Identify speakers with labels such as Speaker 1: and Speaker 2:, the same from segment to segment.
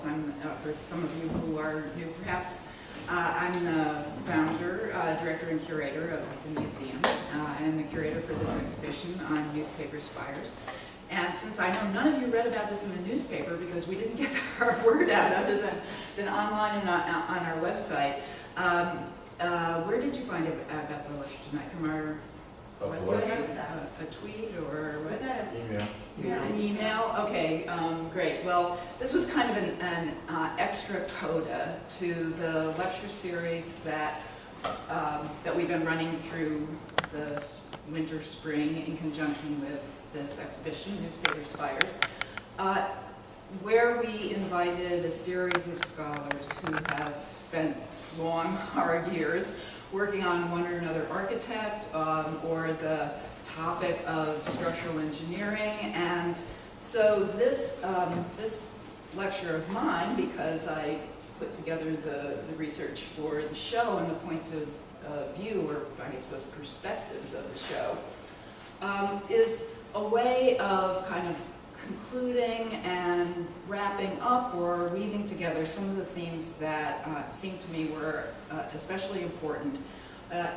Speaker 1: details. For some of you who are new perhaps, I'm the founder, director, and curator of the museum, and the curator for this exhibition on Newspaper Spires. And since I know none of you read about this in the newspaper because we didn't get our word out other than online and on our website, where did you find out about the lecture tonight? From our website? A tweet or what?
Speaker 2: Email.
Speaker 1: An email? Okay, great. Well, this was kind of an extra coda to the lecture series that we've been running through the winter, spring in conjunction with this exhibition, Newspaper Spires, where we invited a series of scholars who have spent long, hard years working on one or another architect or the topic of structural engineering. And so this lecture of mine, because I put together the research for the show and the point of view, or I suppose perspectives of the show, is a way of kind of concluding and wrapping up or weaving together some of the themes that seemed to me were especially important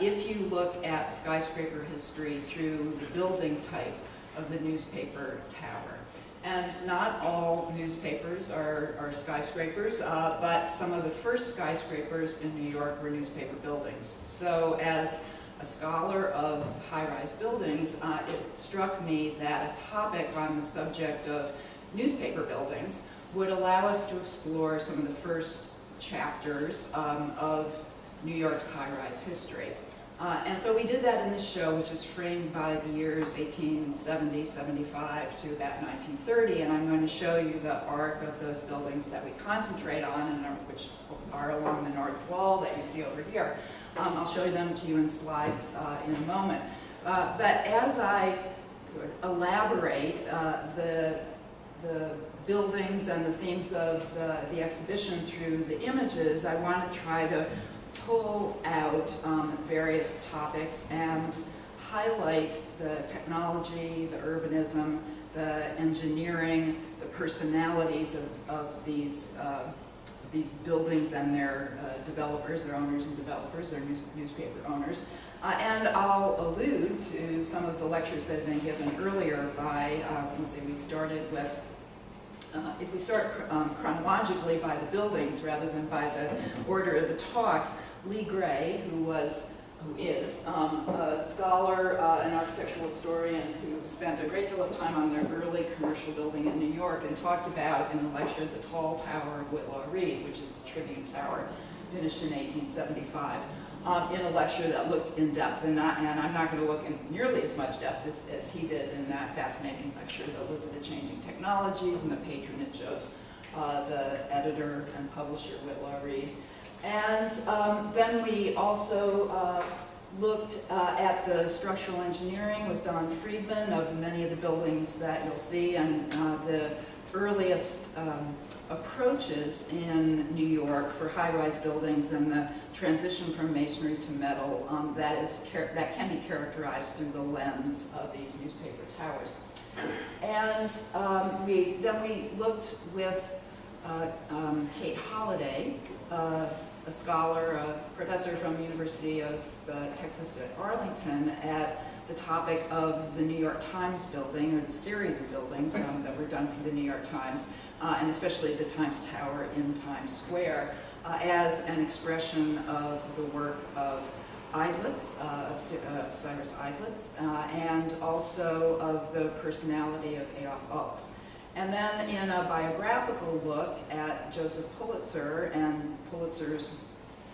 Speaker 1: if you look at skyscraper history through the building type of the newspaper tower. And not all newspapers are skyscrapers, but some of the first skyscrapers in New York were newspaper buildings. So as a scholar of high-rise buildings, it struck me that a topic on the subject of newspaper buildings would allow us to explore some of the first chapters of New York's high-rise history. And so we did that in this show, which is framed by the years 1870, 75 to about 1930, and I'm going to show you the arc of those buildings that we concentrate on, and which are along the north wall that you see over here. I'll show them to you in slides in a moment. But as I sort of elaborate the buildings and the themes of the exhibition through the images, I want to try to pull out various topics and highlight the technology, the urbanism, the engineering, the personalities of these buildings and their developers, their owners and developers, their newspaper owners. And I'll allude to some of the lectures that have been given earlier by, let's see, we started with, if we start chronologically by the buildings rather than by the order of the talks, Lee Gray, who is a scholar, an architectural historian who spent a great deal of time on the early commercial building in New York and talked about in the lecture the tall tower of Whitlaw Reid, which is the Tribune Tower, finished in 1875. In a lecture that looked in depth, and I'm not going to look in nearly as much depth as he did in that fascinating lecture that looked at the changing technologies and the patronage of the editor and publisher Whitlaw Reid. And then we also looked at the structural engineering with Donald Friedman of many of the buildings that you'll see, and the earliest approaches in New York for high-rise buildings and the transition from masonry to metal that can be characterized through the lens of these newspaper towers. And then we looked with Kate Holliday, a scholar, a professor from the University of Texas at Arlington, at the topic of the New York Times building, or the series of buildings that were done for the New York Times, and especially the Times Tower in Times Square, as an expression of the work of Eidlitz, of Cyrus Eidlitz, and also of the personality of Adolph Oakes. And then in a biographical look at Joseph Pulitzer and Pulitzer's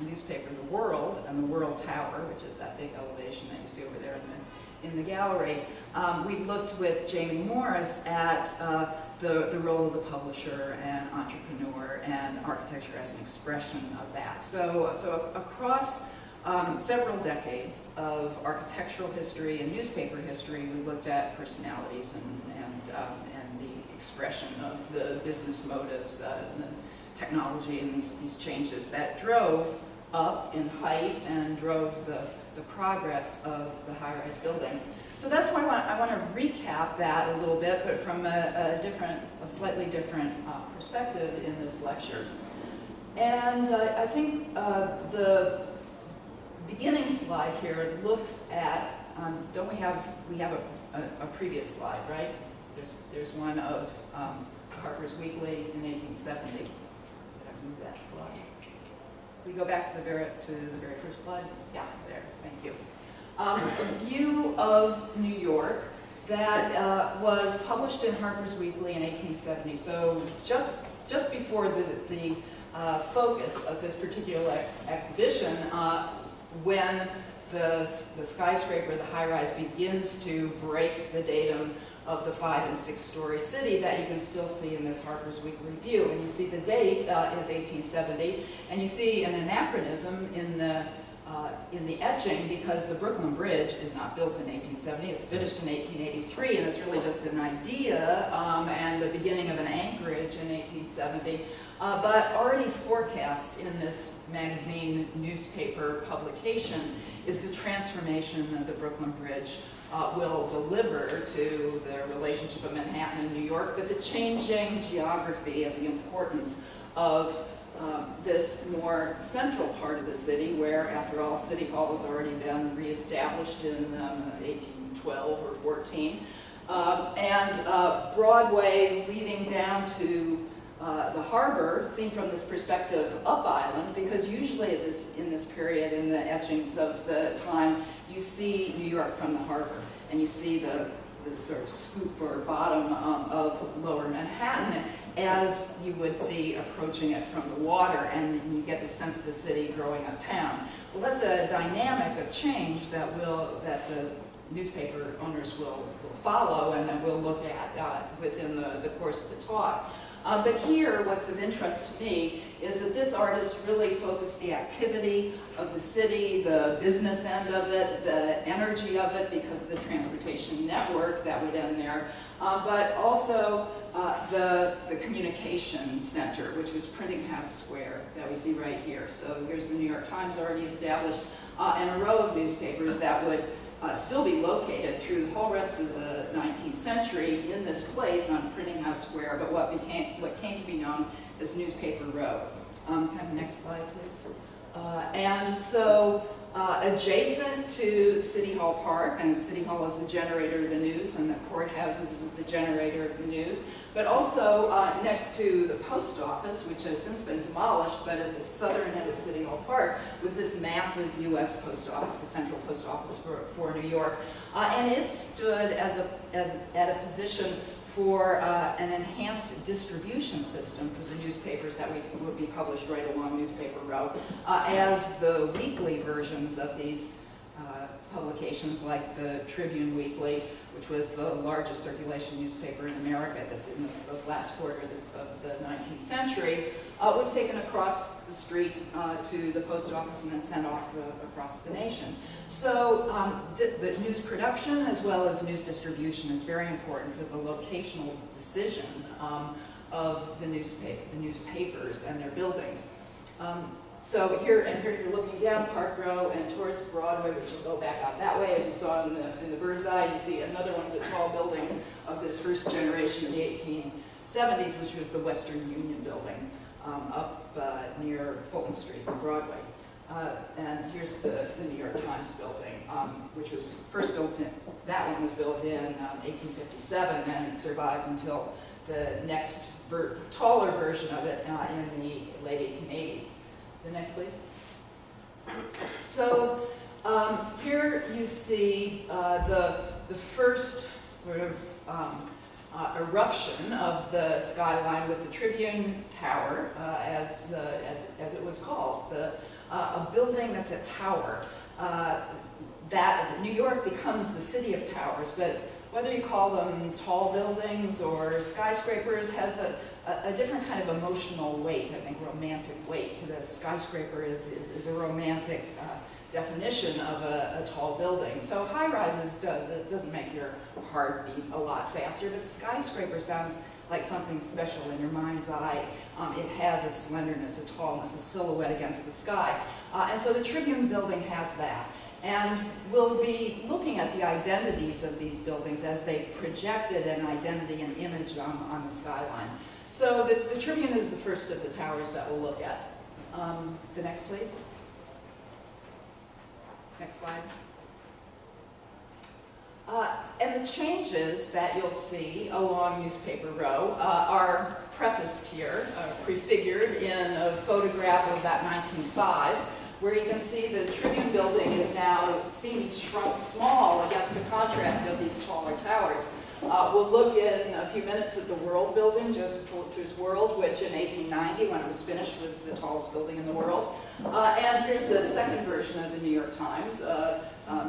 Speaker 1: newspaper, The World, and the World Tower, which is that big elevation that you see over there in the gallery, we looked with Jamie Morris at the role of the publisher and entrepreneur and architecture as an expression of that. So across several decades of architectural history and newspaper history, we looked at personalities and the expression of the business motives and the technology and these changes that drove up in height and drove the progress of the high-rise building. So that's why I want to recap that a little bit, but from a slightly different perspective in this lecture. And I think the beginning slide here looks at, don't we have a previous slide, right? There's one of Harper's Weekly in 1870. Did I move that slide? We go back to the very first slide? Yeah, there, thank you. A view of New York that was published in Harper's Weekly in 1870. So just before the focus of this particular exhibition, when the skyscraper, the high-rise, begins to break the datum of the 5- and 6-story city that you can still see in this Harper's Weekly view. And you see the date is 1870, and you see an anachronism in the etching, because the Brooklyn Bridge is not built in 1870, it's finished in 1883, and it's really just an idea and the beginning of an anchorage in 1870. But already forecast in this magazine newspaper publication is the transformation that the Brooklyn Bridge will deliver to the relationship of Manhattan and New York, but the changing geography of the importance of this more central part of the city, where, after all, City Hall has already been reestablished in 1812 or 14, and Broadway leading down to the harbor, seen from this perspective up island, because usually in this period, in the etchings of the time, you see New York from the harbor, and you see the sort of scoop or bottom of lower Manhattan, as you would see approaching it from the water, and you get the sense of the city growing uptown. Well, that's a dynamic of change that the newspaper owners will follow and that we'll look at within the course of the talk. But here, what's of interest to me is that this artist really focused the activity of the city, the business end of it, the energy of it because of the transportation network that would end there, but also the communication center, which was Printing House Square that we see right here. So here's the New York Times already established, and a row of newspapers that would still be located through the whole rest of the 19th century in this place on Printing House Square, but what came to be known as Newspaper Row. Have the next slide, please. And so adjacent to City Hall Park, and City Hall is the generator of the news, and the courthouses is the generator of the news, but also next to the post office, which has since been demolished, but at the southern end of City Hall Park was this massive U.S. post office, the central post office for New York, and it stood at a position for an enhanced distribution system for the newspapers that would be published right along Newspaper Row, as the weekly versions of these publications, like the Tribune Weekly, which was the largest circulation newspaper in America in the last quarter of the 19th century, was taken across the street to the post office and then sent off across the nation. So the news production as well as news distribution is very important for the locational decision of the newspapers and their buildings. So here you're looking down Park Row and towards Broadway, which will go back out that way. As you saw in the bird's eye, you see another one of the tall buildings of this first generation in the 1870s, which was the Western Union Building up near Fulton Street on Broadway. And here's the New York Times building, which was first built in, that one was built in 1857 and survived until the next taller version of it in the late 1880s. The next, please. So here you see the first sort of eruption of the skyline with the Tribune Tower, as it was called, a building that's a tower. That New York becomes the city of towers, but whether you call them tall buildings or skyscrapers has a different kind of emotional weight, I think romantic weight to the skyscraper is a romantic definition of a tall building. So high-rises doesn't make your heart beat a lot faster, but skyscraper sounds like something special in your mind's eye. It has a slenderness, a tallness, a silhouette against the sky. And so the Tribune building has that. And we'll be looking at the identities of these buildings as they projected an identity and image on the skyline. So the Tribune is the first of the towers that we'll look at. The next, please. Next slide. And the changes that you'll see along Newspaper Row are prefaced here, prefigured in a photograph of that 1905, where you can see the Tribune building is now, seems shrunk small against the contrast of these taller towers. We'll look in a few minutes at the World building, Joseph Pulitzer's World, which in 1890, when it was finished, was the tallest building in the world. And here's the second version of the New York Times,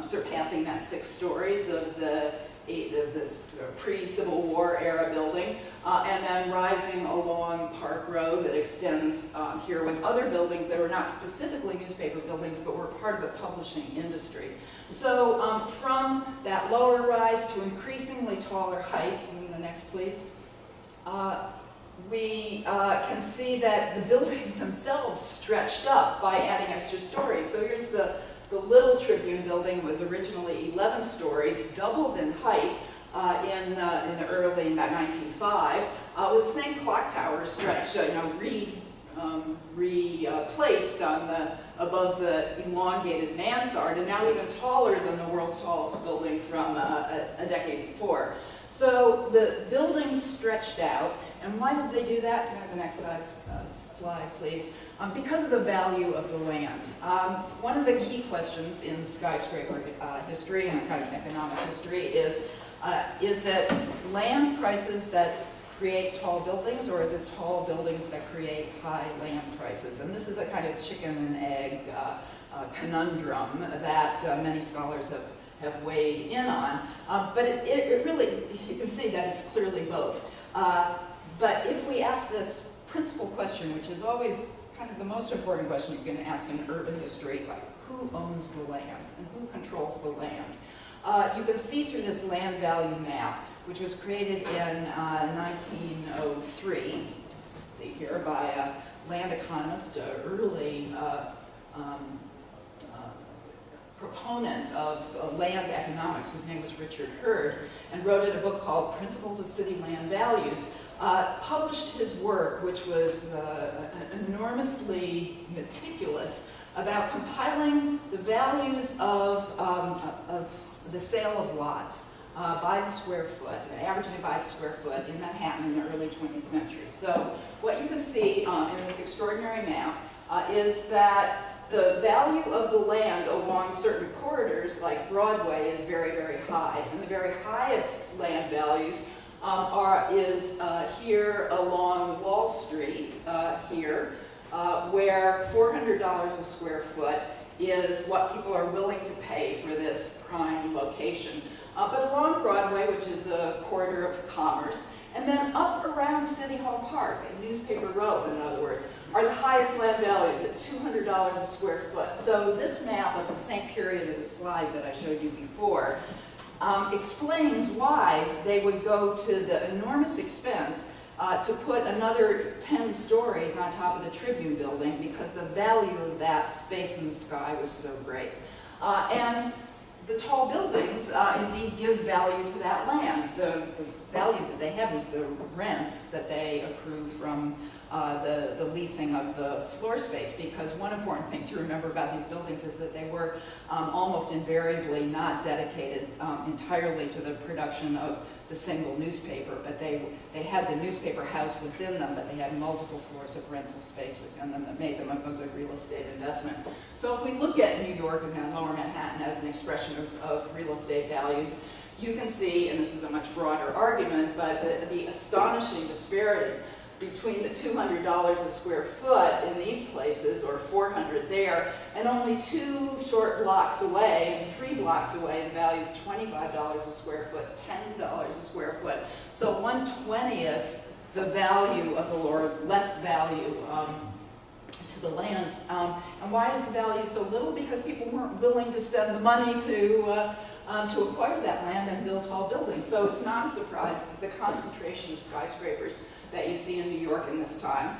Speaker 1: surpassing that 6 stories of this pre-Civil War era building, and then rising along Park Road that extends here with other buildings that were not specifically newspaper buildings, but were part of the publishing industry. So from that lower rise to increasingly taller heights, and the next please, we can see that the buildings themselves stretched up by adding extra stories. So here's the little Tribune building was originally 11 stories, doubled in height in the early 1905, with the same clock tower stretch, replaced on above the elongated mansard, and now even taller than the world's tallest building from a decade before. So the buildings stretched out, and why did they do that? Can I have the next slide, please? Because of the value of the land. One of the key questions in skyscraper history and kind of economic history is it land prices that create tall buildings, or is it tall buildings that create high land prices? And this is a kind of chicken and egg conundrum that many scholars have weighed in on. But it really, you can see that it's clearly both. But if we ask this principal question, which is always kind of the most important question you can ask in urban history, like who owns the land and who controls the land? You can see through this land value map, which was created in 1903, see here, by a land economist, early proponent of land economics, whose name was Richard Hurd, and wrote in a book called Principles of City Land Values, published his work, which was enormously meticulous, about compiling the values of the sale of lots by the square foot, averaging by the square foot in Manhattan in the early 20th century. So what you can see in this extraordinary map is that the value of the land along certain corridors, like Broadway, is very, very high. And the very highest land values is here along Wall Street, here, where $400 a square foot is what people are willing to pay for this prime location. But along Broadway, which is a corridor of commerce, and then up around City Hall Park, and Newspaper Row, in other words, are the highest land values at $200 a square foot. So this map of the same period of the slide that I showed you before explains why they would go to the enormous expense to put another 10 stories on top of the Tribune building, because the value of that space in the sky was so great. And the tall buildings indeed give value to that land. The value that they have is the rents that they accrue from the leasing of the floor space, because one important thing to remember about these buildings is that they were almost invariably not dedicated entirely to the production of the single newspaper, but they had the newspaper house within them, but they had multiple floors of rental space within them that made them a good real estate investment. So if we look at New York and then Lower Manhattan as an expression of real estate values, you can see, and this is a much broader argument, but the astonishing disparity between the $200 a square foot in these places, or $400 there, and only 2 short blocks away, and 3 blocks away, the value is $25 a square foot, $10 a square foot. So 1/20th the value of the, or less value to the land. And why is the value so little? Because people weren't willing to spend the money to acquire that land and build tall buildings. So it's not a surprise that the concentration of skyscrapers that you see in New York in this time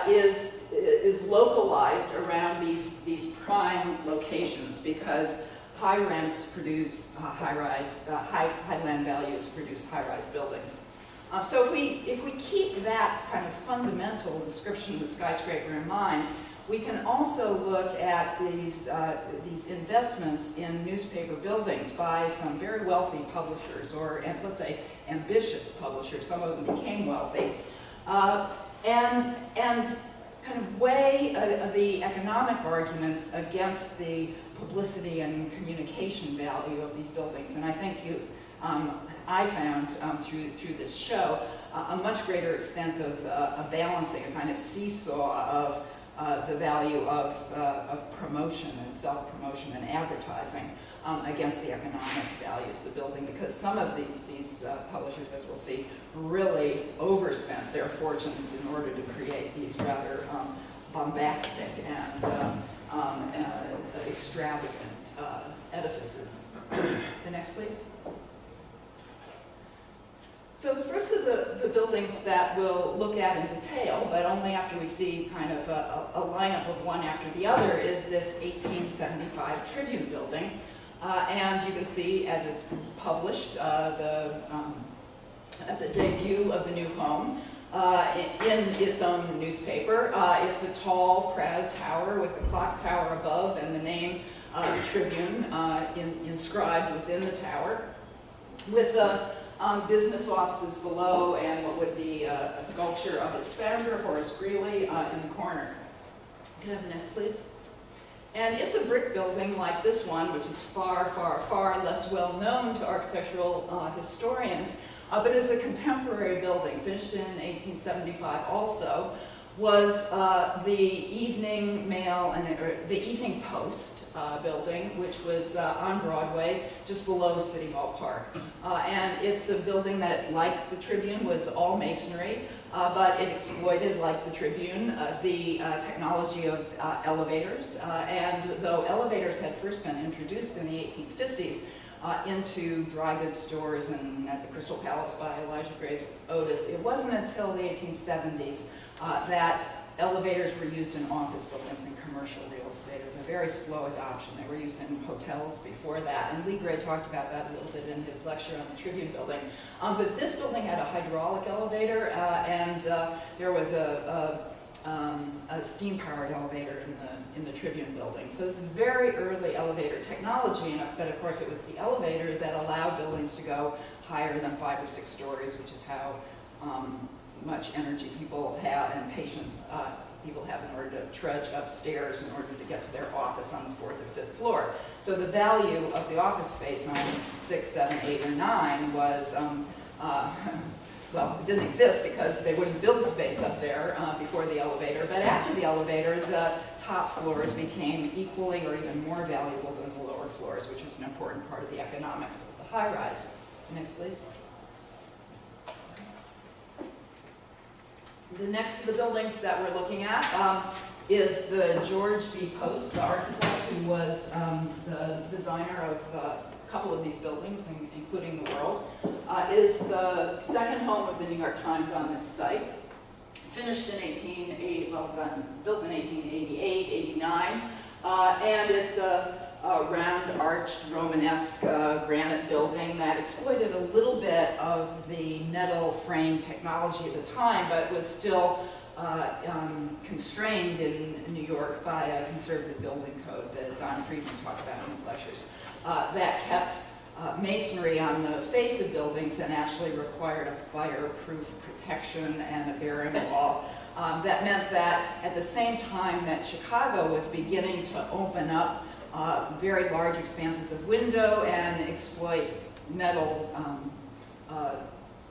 Speaker 1: is localized around these prime locations, because high rents produce high-rise, high land values produce high-rise buildings. So if we keep that kind of fundamental description of the skyscraper in mind, we can also look at these investments in newspaper buildings by some very wealthy publishers, or let's say ambitious publishers. Some of them became wealthy, and kind of weigh the economic arguments against the publicity and communication value of these buildings. And I think I found through this show a much greater extent of a balancing, a kind of seesaw of the value of promotion and self-promotion and advertising against the economic values of the building, because some of these publishers, as we'll see, really overspent their fortunes in order to create these rather bombastic and extravagant edifices. The next, please. So the first of the buildings that we'll look at in detail, but only after we see kind of a lineup of one after the other, is this 1875 Tribune building. And you can see, as it's published, at the debut of the new home, in its own newspaper. It's a tall, proud tower with a clock tower above and the name Tribune inscribed within the tower, with business offices below and what would be a sculpture of its founder, Horace Greeley, in the corner. Can I have the next, please? And it's a brick building like this one, which is far, far, far less well known to architectural historians, but is a contemporary building, finished in 1875 also, was the Evening Mail or the Evening Post building, which was on Broadway, just below City Hall Park. And it's a building that, like the Tribune, was all masonry, but it exploited, like the Tribune, the technology of elevators. And though elevators had first been introduced in the 1850s into dry goods stores and at the Crystal Palace by Elijah Graves Otis, it wasn't until the 1870s that elevators were used in office buildings and commercial real estate. It was a very slow adoption. They were used in hotels before that, and Lee Gray talked about that a little bit in his lecture on the Tribune building. But this building had a hydraulic elevator, and there was a steam-powered elevator in the Tribune building. So this is very early elevator technology, but of course it was the elevator that allowed buildings to go higher than 5 or 6 stories, which is how much energy people have and patience people have in order to trudge upstairs in order to get to their office on the 4th or 5th floor. So the value of the office space on 6, 7, 8, or 9 was, well, it didn't exist because they wouldn't build the space up there before the elevator. But after the elevator, the top floors became equally or even more valuable than the lower floors, which was an important part of the economics of the high-rise. Next, please. The next of the buildings that we're looking at is the George B. Post, the architect who was the designer of a couple of these buildings, including the World, is the second home of the New York Times on this site. Finished in 1880, built in 1888, 89, and it's a round arched Romanesque granite building that exploited a little bit of the metal frame technology at the time, but was still constrained in New York by a conservative building code that Donald Friedman talked about in his lectures, that kept masonry on the face of buildings and actually required a fireproof protection and a bearing wall. That meant that at the same time that Chicago was beginning to open up very large expanses of window and exploit metal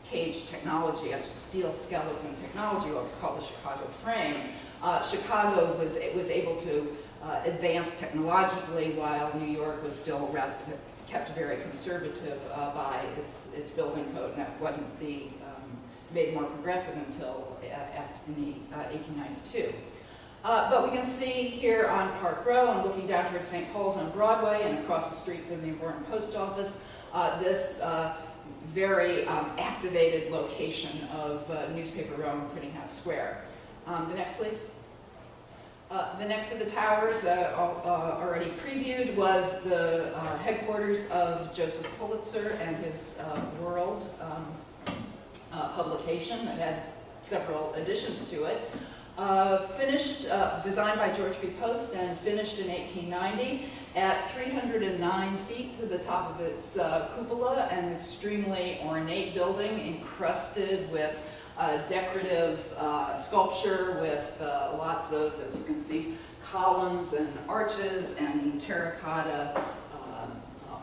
Speaker 1: cage technology, actually steel skeleton technology, what was called the Chicago frame. Chicago was able to advance technologically while New York was still kept very conservative by its building code, and that wasn't made more progressive until in 1892. But we can see here on Park Row and looking down toward St. Paul's on Broadway and across the street from the important post office, this very activated location of Newspaper Row and Printing House Square. The next, please. The next to the towers, already previewed, was the headquarters of Joseph Pulitzer and his World publication that had several additions to it. Designed by George B. Post and finished in 1890 at 309 feet to the top of its cupola, an extremely ornate building encrusted with decorative sculpture with lots of, as you can see, columns and arches and terracotta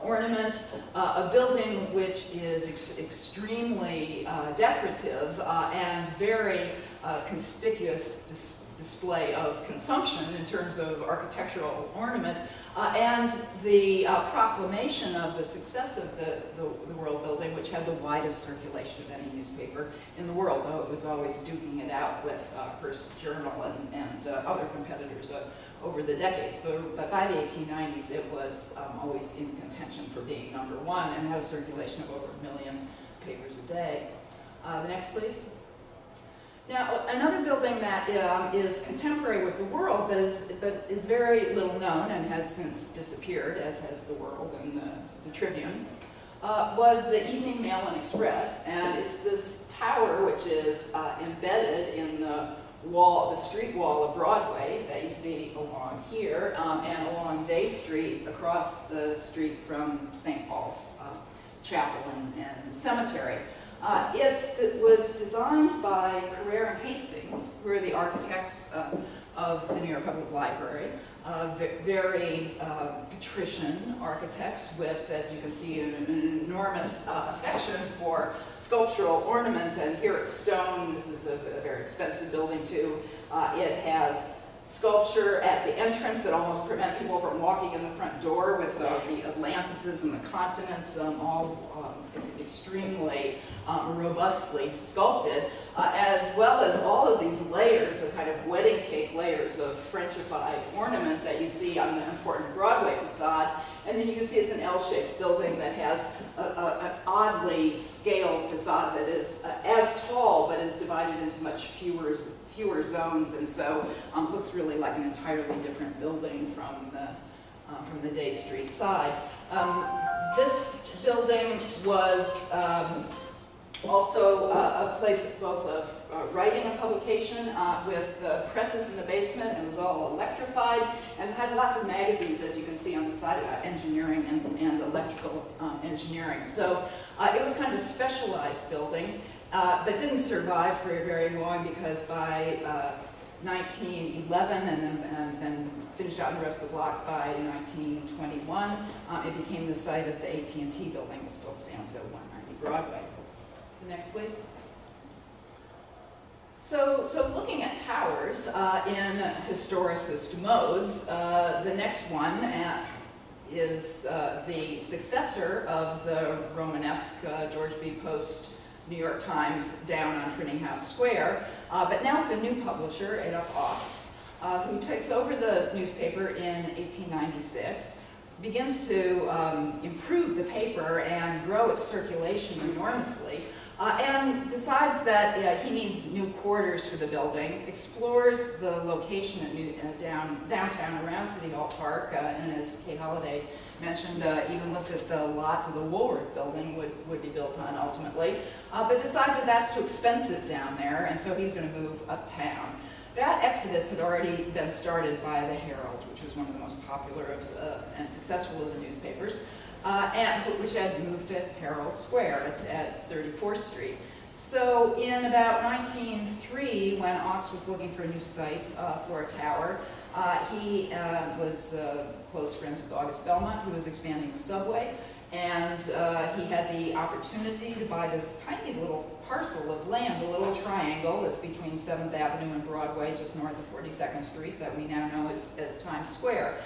Speaker 1: ornament. A building which is extremely decorative and very conspicuous display of consumption in terms of architectural ornament. And the proclamation of the success of the World Building, which had the widest circulation of any newspaper in the world, though it was always duking it out with Hearst Journal and other competitors over the decades. But by the 1890s, it was always in contention for being number one and had a circulation of over 1 million papers a day. The next, please. Now, another building that is contemporary with the World, but is very little known and has since disappeared, as has the World and the Tribune, was the Evening Mail and Express, and it's this tower which is embedded in the street wall of Broadway that you see along here, and along Day Street across the street from St. Paul's Chapel and Cemetery. It was designed by Carrere and Hastings, who are the architects of the New York Public Library. Very patrician architects with, as you can see, an enormous affection for sculptural ornament. And here it's stone. This is a very expensive building too. It has sculpture at the entrance that almost prevent people from walking in the front door, with the Atlantises and the continents all extremely robustly sculpted, as well as all of these layers of kind of wedding cake layers of Frenchified ornament that you see on the important Broadway facade. And then you can see it's an L-shaped building that has an oddly scaled facade that is as tall, but is divided into much fewer zones, and so looks really like an entirely different building from the Day Street side. This building was also a place both of writing and publication, with presses in the basement. It was all electrified and had lots of magazines, as you can see on the side, about engineering and electrical engineering. So it was kind of a specialized building, but didn't survive for very long, because by 1911 and then finished out in the rest of the block by 1921, it became the site of the AT&T building that still stands at 190 Broadway. The next, please. So looking at towers in historicist modes, the next one is the successor of the Romanesque George B. Post New York Times down on Printing House Square, but now with a new publisher, Adolph Ochs, who takes over the newspaper in 1896, begins to improve the paper and grow its circulation enormously, and decides that he needs new quarters for the building, explores the location at downtown around City Hall Park, and as Kate Holliday mentioned, even looked at the lot that the Woolworth building would be built on ultimately, but decides that that's too expensive down there, and so he's going to move uptown. That exodus had already been started by the Herald, which was one of the most popular and successful of the newspapers, which had moved to Herald Square at 34th Street. So in about 1903, when Ochs was looking for a new site for a tower, he was close friends with August Belmont, who was expanding the subway, and he had the opportunity to buy this tiny little parcel of land, a little triangle that's between 7th Avenue and Broadway, just north of 42nd Street, that we now know as Times Square.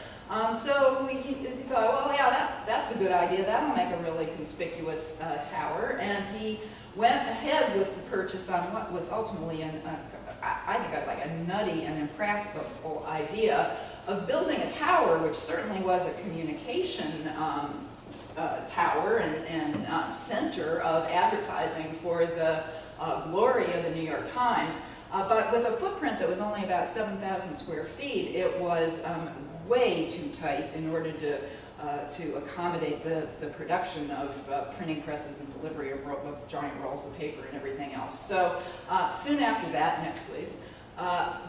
Speaker 1: So he thought, well, yeah, that's a good idea. That'll make a really conspicuous tower, and he went ahead with the purchase on what was ultimately I think like a nutty and impractical idea of building a tower, which certainly was a communication tower and center of advertising for the glory of the New York Times, But with a footprint that was only about 7,000 square feet, it was way too tight in order to accommodate the production of printing presses and delivery of giant rolls of paper and everything else. So soon after that, next please,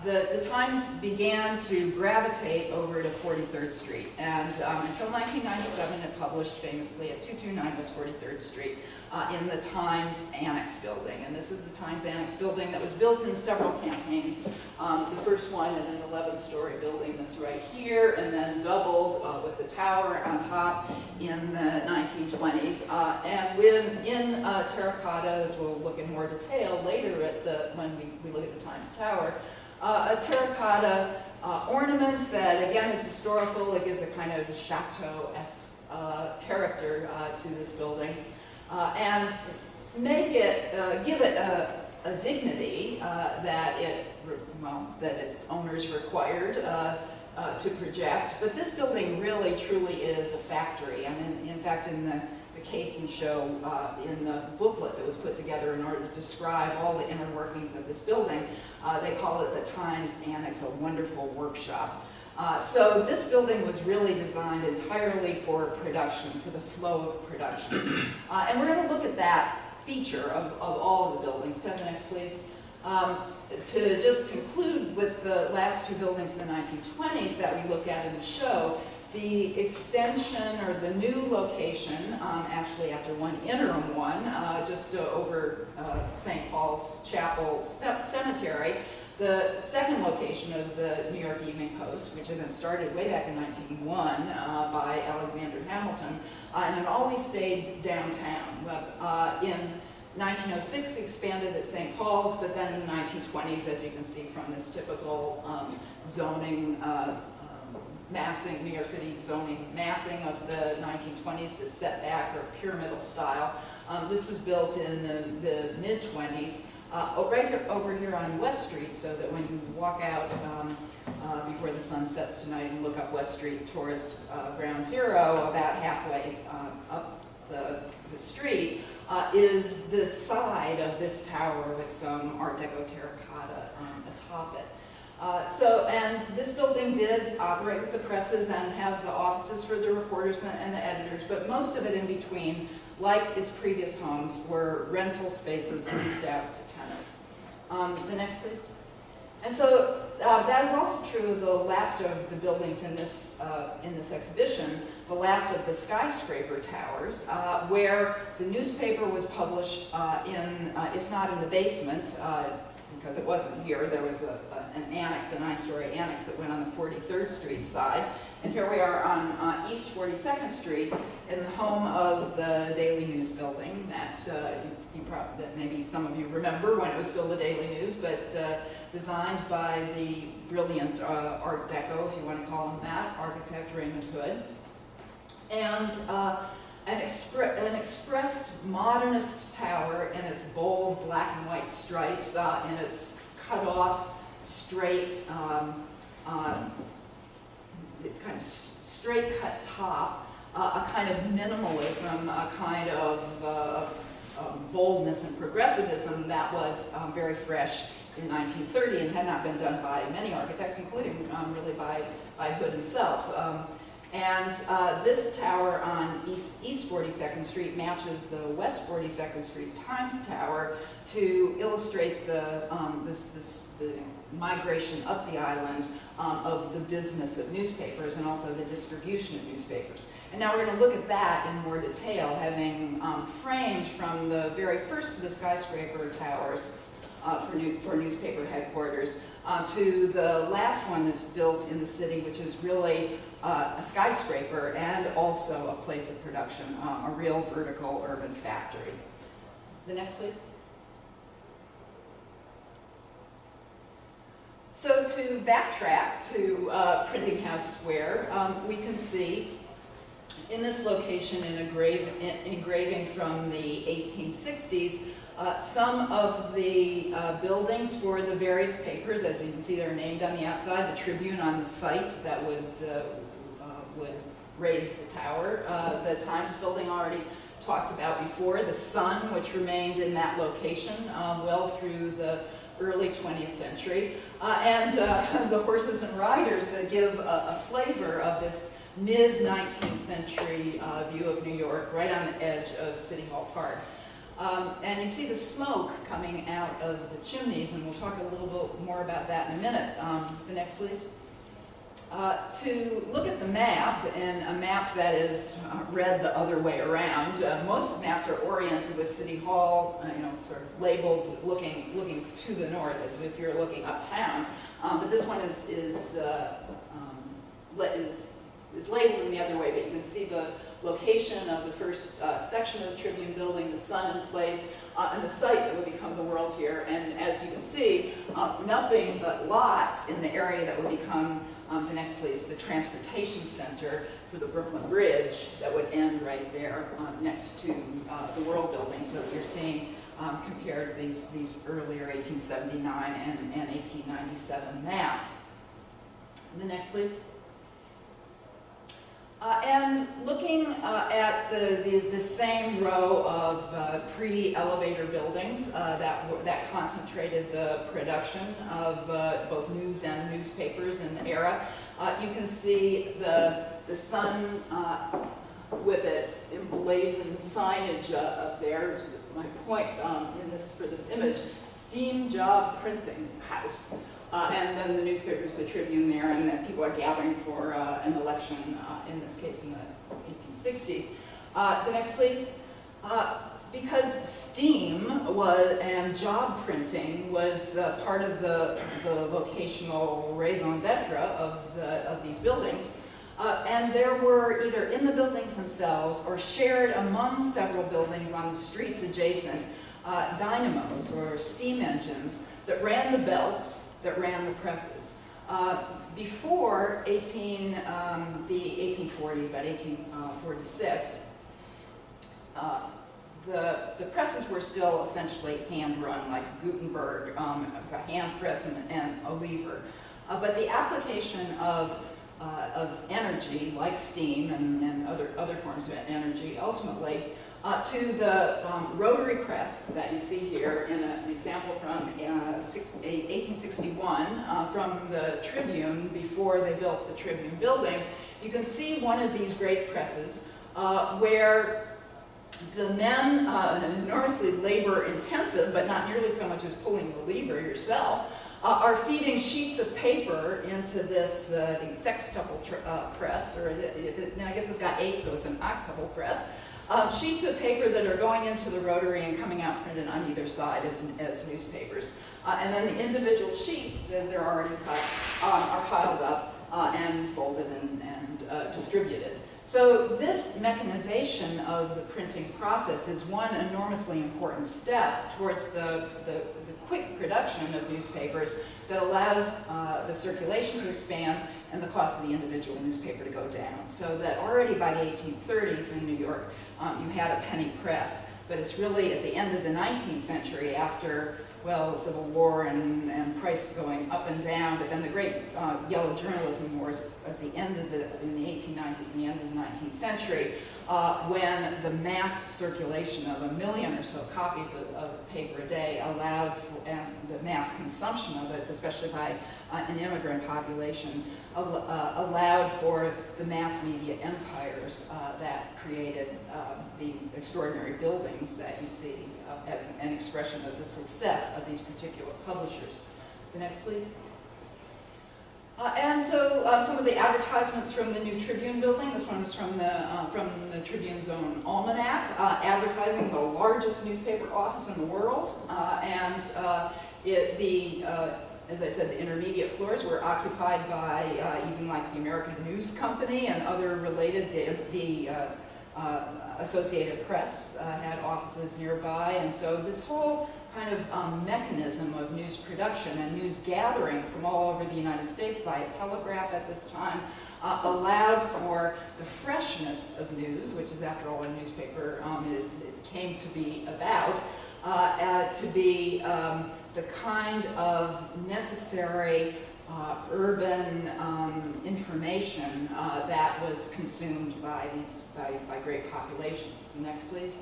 Speaker 1: the Times began to gravitate over to 43rd Street. And until 1997, it published famously at 229 West 43rd Street in the Times Annex building. And this is the Times Annex building that was built in several campaigns. The first one in an 11-story building that's right here, and then doubled with the tower on top in the 1920s. And in terracotta, as we'll look in more detail later when we look at the Times Tower, a terracotta ornament that, again, is historical. It gives a kind of chateau-esque character to this building. And give it a dignity that its owners required to project. But this building really, truly is a factory. And in fact, in the case and show, in the booklet that was put together in order to describe all the inner workings of this building, they call it the Times Annex, a wonderful workshop. So this building was really designed entirely for production, for the flow of production. And we're going to look at that feature of all of the buildings. Can I have the next, please? To just conclude with the last two buildings in the 1920s that we look at in the show, the extension or the new location, actually after one interim one, just over St. Paul's Chapel Cemetery, the second location of the New York Evening Post, which had been started way back in 1901 by Alexander Hamilton, and it always stayed downtown. In 1906, it expanded at St. Paul's, but then in the 1920s, as you can see from this typical zoning massing, New York City zoning massing of the 1920s, the setback or pyramidal style. This was built in the mid-20s. Right here, over here on West Street, so that when you walk out before the sun sets tonight and look up West Street towards Ground Zero, about halfway up the street, is the side of this tower with some Art Deco terracotta atop it. And this building did operate with the presses and have the offices for the reporters and the editors, but most of it in between, like its previous homes, were rental spaces leased out to tenants. The next, please. And so that is also true of the last of the buildings in this exhibition, the last of the Skyscraper Towers, where the newspaper was published in, if not in the basement, because it wasn't here, there was an annex, a 9-story annex that went on the 43rd Street side. And here we are on East 42nd Street in the home of the Daily News building that that maybe some of you remember when it was still the Daily News, but designed by the brilliant Art Deco, if you want to call him that, architect Raymond Hood. And an expressed modernist tower in its bold black and white stripes, in its cut-off, straight, its kind of straight-cut top, a kind of minimalism, a kind of boldness and progressivism that was very fresh in 1930 and had not been done by many architects, including really by Hood himself. This tower on East 42nd Street matches the West 42nd Street Times Tower to illustrate the migration up the island of the business of newspapers and also the distribution of newspapers. And now we're going to look at that in more detail, having framed from the very first of the skyscraper towers for newspaper headquarters to the last one that's built in the city, which is really a skyscraper and also a place of production, a real vertical urban factory. The next, please. So to backtrack to Printing House Square, we can see in this location an engraving from the 1860s, some of the buildings for the various papers. As you can see, they're named on the outside. The Tribune on the site that would raise the tower. The Times building already talked about before. The Sun, which remained in that location well through the early 20th century, and the horses and riders that give a flavor of this mid-19th century view of New York, right on the edge of City Hall Park. And you see the smoke coming out of the chimneys, and we'll talk a little bit more about that in a minute. The next, please. To look at the map, and a map that is read the other way around, most maps are oriented with City Hall, sort of labeled looking to the north, as if you're looking uptown. But this one is labeled in the other way, but you can see the location of the first section of the Tribune building, the sun in place, and the site that would become the World here. And as you can see, nothing but lots in the area that would become, the next please, the transportation center for the Brooklyn Bridge that would end right there next to the World building. So that you're seeing compared these earlier 1879 and 1897 maps. The next please. And looking at the same row of pre-elevator buildings that concentrated the production of both news and newspapers in the era, you can see the Sun with its emblazoned signage up there. My point for this image: steam job printing house. And then the newspapers, the Tribune there, and then people are gathering for an election, in this case in the 1860s. The next, please. Because steam and job printing was part of the vocational raison d'etre of these buildings, and there were either in the buildings themselves or shared among several buildings on the streets adjacent dynamos or steam engines that ran the belts, that ran the presses. Before the 1840s, about 1846, the presses were still essentially hand-run, like Gutenberg, a hand press and a lever. But the application of energy, like steam and other forms of energy, ultimately, to the rotary press that you see here in an example from 1861 from the Tribune before they built the Tribune building. You can see one of these great presses where the men, enormously labor intensive, but not nearly so much as pulling the lever yourself, are feeding sheets of paper into this sextuple press, or I guess it's got 8, so it's an octuple press. Sheets of paper that are going into the rotary and coming out printed on either side as newspapers. And then the individual sheets, as they're already cut, are piled up and folded and distributed. So this mechanization of the printing process is one enormously important step towards the quick production of newspapers that allows the circulation to expand and the cost of the individual newspaper to go down. So that already by the 1830s in New York, you had a penny press, but it's really at the end of the 19th century after, well, the Civil War and price going up and down, but then the great yellow journalism wars at the end of in the 1890s and the end of the 19th century, when the mass circulation of 1 million or so copies of paper a day allowed for, and the mass consumption of it, especially by an immigrant population, allowed for the mass media empires that created the extraordinary buildings that you see as an expression of the success of these particular publishers. The next, please. And so some of the advertisements from the new Tribune building. This one was from the Tribune's own almanac, advertising the largest newspaper office in the world. As I said, the intermediate floors were occupied by even like the American News Company and other related, the Associated Press had offices nearby. And so this whole kind of mechanism of news production and news gathering from all over the United States via telegraph at this time allowed for the freshness of news, which is after all a newspaper came to be about, to be the kind of necessary urban information that was consumed by great populations. The next, please.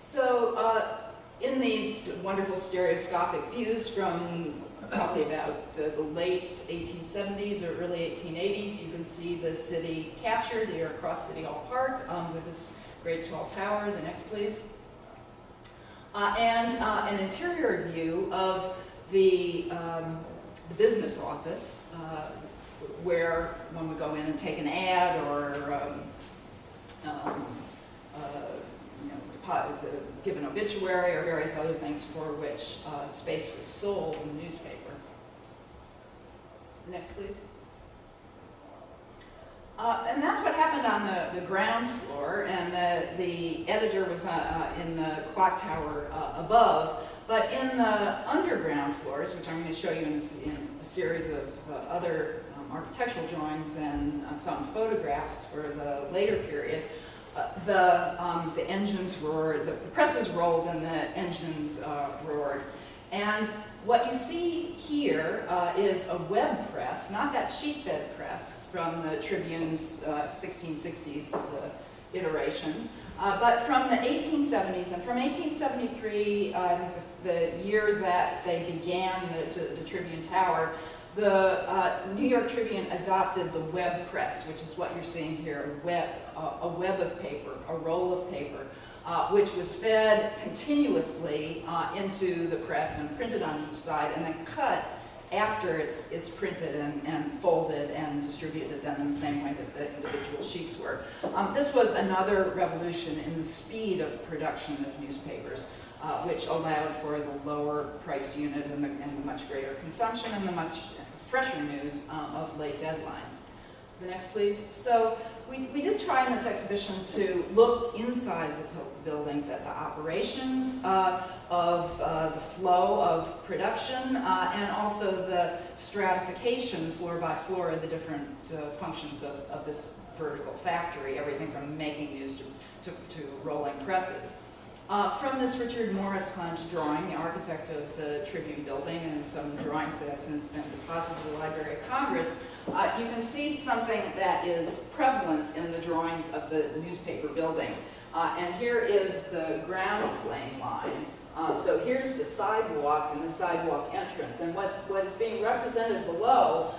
Speaker 1: So in these wonderful stereoscopic views from probably about the late 1870s or early 1880s, you can see the city captured here across City Hall Park with its great tall tower. The next, please. And an interior view of the business office, where one would go in and take an ad or give an obituary or various other things for which space was sold in the newspaper. Next, please. And that's what happened on the ground floor, and the editor was in the clock tower above, but in the underground floors, which I'm going to show you in a series of other architectural drawings and some photographs for the later period, the engines roared, the presses rolled and the engines roared. And what you see here is a web press, not that sheet-fed press from the Tribune's 1660s iteration, but from the 1870s. And from 1873, the year that they began the Tribune Tower, the New York Tribune adopted the web press, which is what you're seeing here, a web of paper, a roll of paper, which was fed continuously into the press and printed on each side, and then cut after it's printed and folded and distributed then in the same way that the individual sheets were. This was another revolution in the speed of production of newspapers, which allowed for the lower price unit and the much greater consumption and the much fresher news of late deadlines. The next, please. So we did try in this exhibition to look inside the buildings at the operations of the flow of production and also the stratification floor by floor of the different functions of this vertical factory, everything from making news to rolling presses. From this Richard Morris Hunt drawing, the architect of the Tribune building, and some drawings that have since been deposited in the Library of Congress, you can see something that is prevalent in the drawings of the newspaper buildings. And here is the ground plane line. So here's the sidewalk and the sidewalk entrance. And what is being represented below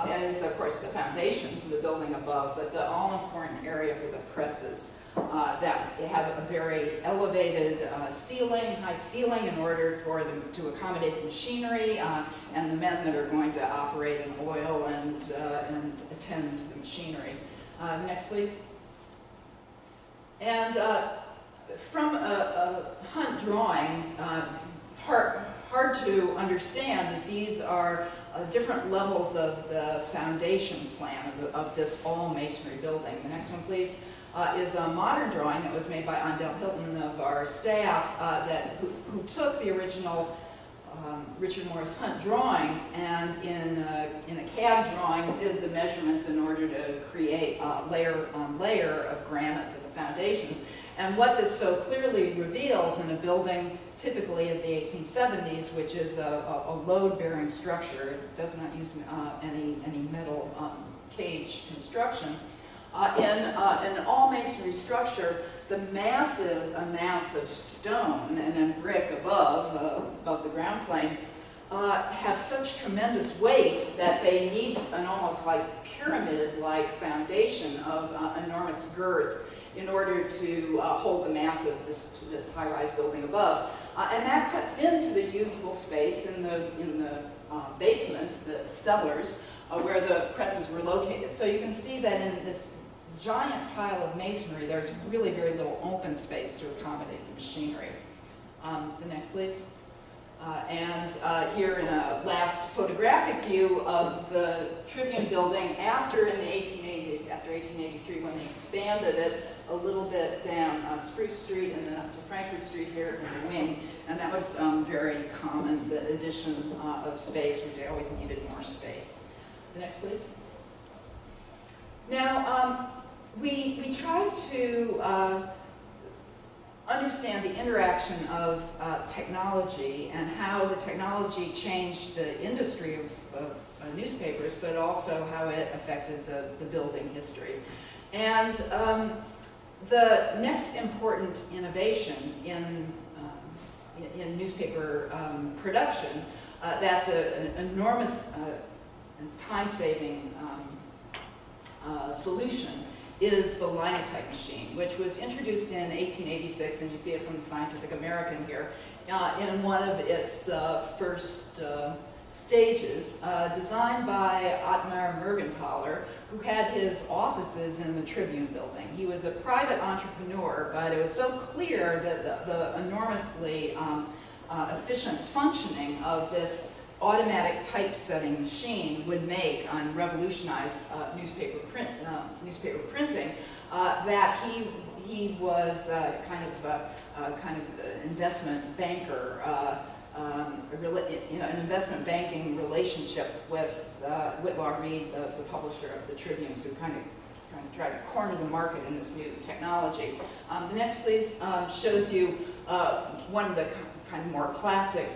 Speaker 1: is, of course, the foundations of the building above, but the all-important area for the presses. That they have a very elevated ceiling, high ceiling, in order for them to accommodate the machinery and the men that are going to operate in oil and attend to the machinery. Next, please. And from a Hunt drawing, hard to understand that these are different levels of the foundation plan of this all-masonry building. The next one, please. Is a modern drawing that was made by Ondell Hilton of our staff who took the original Richard Morris Hunt drawings and in a CAD drawing did the measurements in order to create layer on layer of granite to the foundations. And what this so clearly reveals in a building typically of the 1870s, which is a load-bearing structure, it does not use any metal cage construction, in an all-masonry structure, the massive amounts of stone and then brick above the ground plane have such tremendous weight that they need an almost like pyramid-like foundation of enormous girth in order to hold the mass of this high-rise building above. And that cuts into the usable space in the basements, the cellars, where the presses were located. So you can see that in this giant pile of masonry, there's really very little open space to accommodate the machinery. The next, please. And here in a last photographic view of the Tribune building after in the 1880s, after 1883, when they expanded it a little bit down Spruce Street and then up to Frankfurt Street here in the wing. And that was very common, the addition of space, which they always needed more space. The next, please. Now, we try to understand the interaction of technology and how the technology changed the industry of newspapers, but also how it affected the building history. And the next important innovation in in newspaper production, that's an enormous time-saving solution, is the linotype machine, which was introduced in 1886, and you see it from the Scientific American here, in one of its first stages, designed by Ottmar Mergenthaler, who had his offices in the Tribune building. He was a private entrepreneur, but it was so clear that the enormously efficient functioning of this automatic typesetting machine would make and revolutionize newspaper printing, that he was kind of an investment banker, an investment banking relationship with Whitlaw Reid, the publisher of the Tribune, who kind of tried to corner the market in this new technology. The next, please, shows you one of the kind of more classic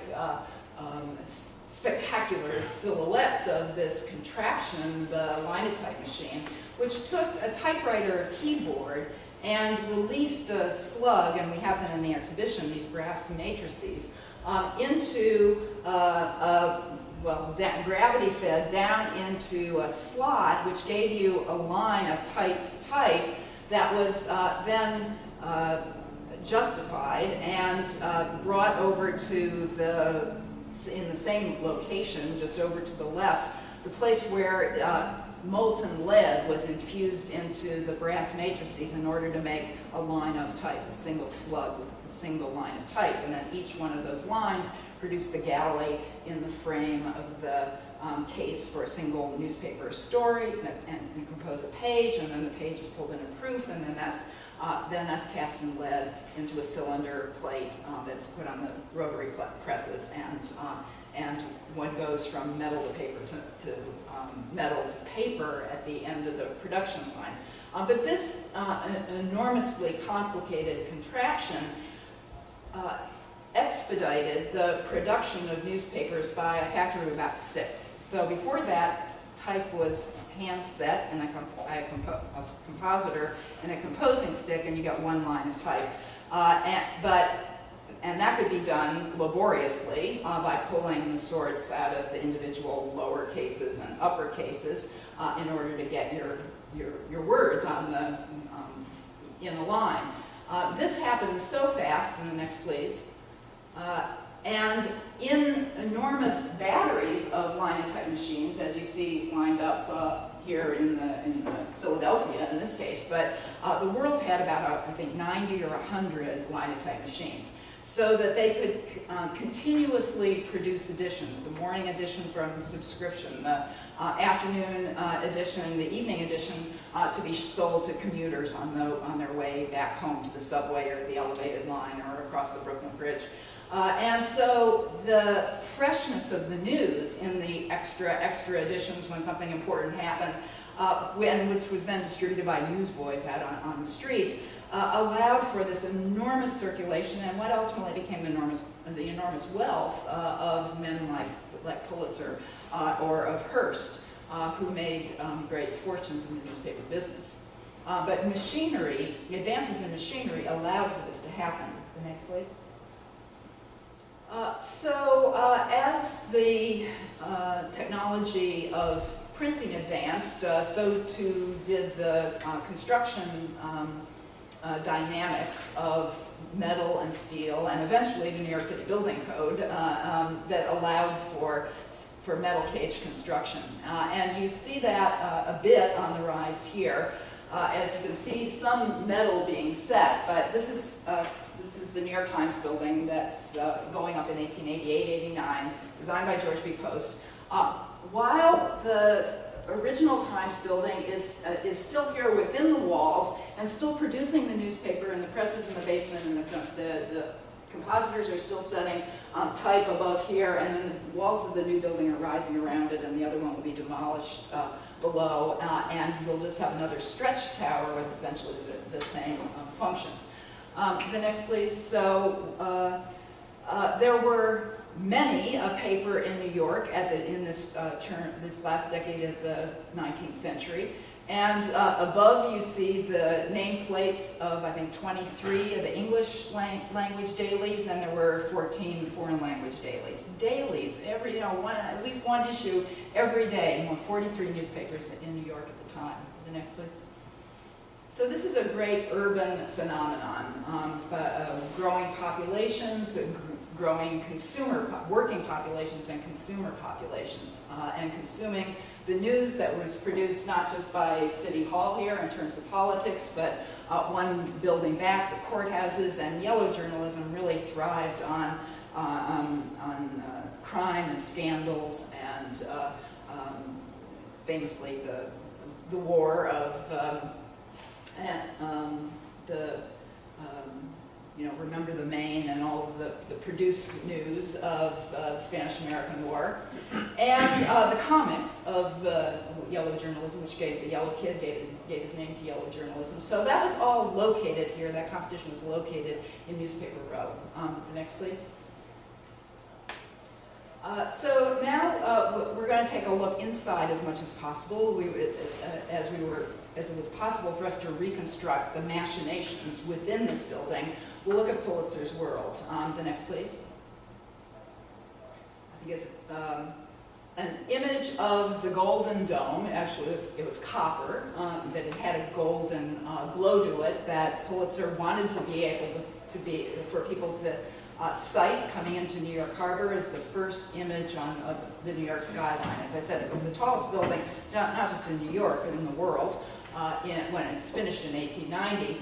Speaker 1: spectacular silhouettes of this contraption, the linotype machine, which took a typewriter keyboard and released a slug, and we have them in the exhibition, these brass matrices, into gravity fed down into a slot, which gave you a line of typed type that was then justified and brought over to in the same location, just over to the left, the place where molten lead was infused into the brass matrices in order to make a line of type, a single slug with a single line of type. And then each one of those lines produced the galley in the frame of the case for a single newspaper story, and compose a page, and then the page is pulled into proof, and then that's cast in lead into a cylinder plate that's put on the rotary presses, and one goes from metal to paper to metal to paper at the end of the production line. But this enormously complicated contraption expedited the production of newspapers by a factor of about 6. So before that, type was hand set and a compositor and a composing stick, and you got one line of type. And that could be done laboriously by pulling the sorts out of the individual lower cases and upper cases in order to get your words on in the line. This happened so fast, in the next please, and in enormous batteries of linotype machines, as you see lined up here in Philadelphia in this case, but the world had about, I think, 90 or 100 linotype machines, so that they could continuously produce editions, the morning edition from subscription, the afternoon edition, the evening edition, to be sold to commuters on their way back home to the subway or the elevated line or across the Brooklyn Bridge. And so the freshness of the news in the extra editions when something important happened, which was then distributed by newsboys out on the streets, allowed for this enormous circulation and what ultimately became the enormous wealth of men like Pulitzer or of Hearst, who made great fortunes in the newspaper business. But machinery, the advances in machinery allowed for this to happen. The next, please. As the technology of printing advanced, so too did the construction dynamics of metal and steel, and eventually the New York City Building Code that allowed for metal cage construction. And you see that a bit on the rise here. As you can see, some metal being set, but this is the New York Times building that's going up in 1888-89, designed by George B. Post. While the original Times building is still here within the walls and still producing the newspaper, and the presses in the basement, and the compositors are still setting type above here, and then the walls of the new building are rising around it, and the other one will be demolished below, and you'll just have another stretch tower with essentially the same functions. The next, please. So there were many a paper in New York in this last decade of the 19th century, And above you see the nameplates of, I think, 23 of the English language dailies, and there were 14 foreign language dailies. Dailies, every, at least one issue every day, 43 newspapers in New York at the time. The next, please. So this is a great urban phenomenon, growing populations, growing working populations and consumer populations, and consuming the news that was produced not just by City Hall here in terms of politics, but one building back, the courthouses, and yellow journalism really thrived on crime and scandals, and famously the war of Remember the Maine and all of the produced news of the Spanish-American War, and the comics of yellow journalism, which gave the Yellow Kid gave his name to yellow journalism. So that was all located here. That competition was located in Newspaper Row. The next, please. So now we're going to take a look inside as much as possible. As it was possible for us to reconstruct the machinations within this building, we'll look at Pulitzer's world. The next, please. I think it's an image of the Golden Dome. Actually, it was copper, that it had a golden glow to it that Pulitzer wanted to be able for people to sight coming into New York Harbor as the first image of the New York skyline. As I said, it was the tallest building, not just in New York, but in the world, when it's finished in 1890.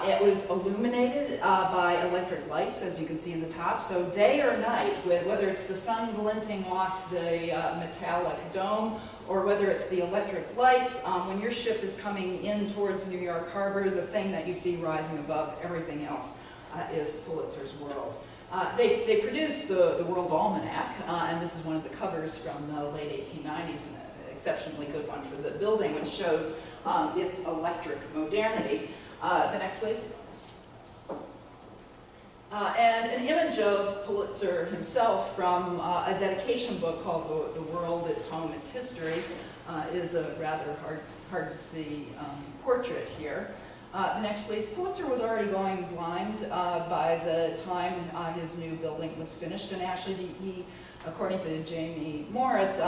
Speaker 1: It was illuminated by electric lights, as you can see in the top. So day or night, whether it's the sun glinting off the metallic dome, or whether it's the electric lights, when your ship is coming in towards New York Harbor, the thing that you see rising above everything else is Pulitzer's world. They produced the World Almanac, and this is one of the covers from the late 1890s, an exceptionally good one for the building, which shows its electric modernity. The next, please. And an image of Pulitzer himself from a dedication book called The World, Its Home, Its History, is a rather hard to see portrait here. The next, please. Pulitzer was already going blind by the time his new building was finished, and actually he, according to Jamie Morris,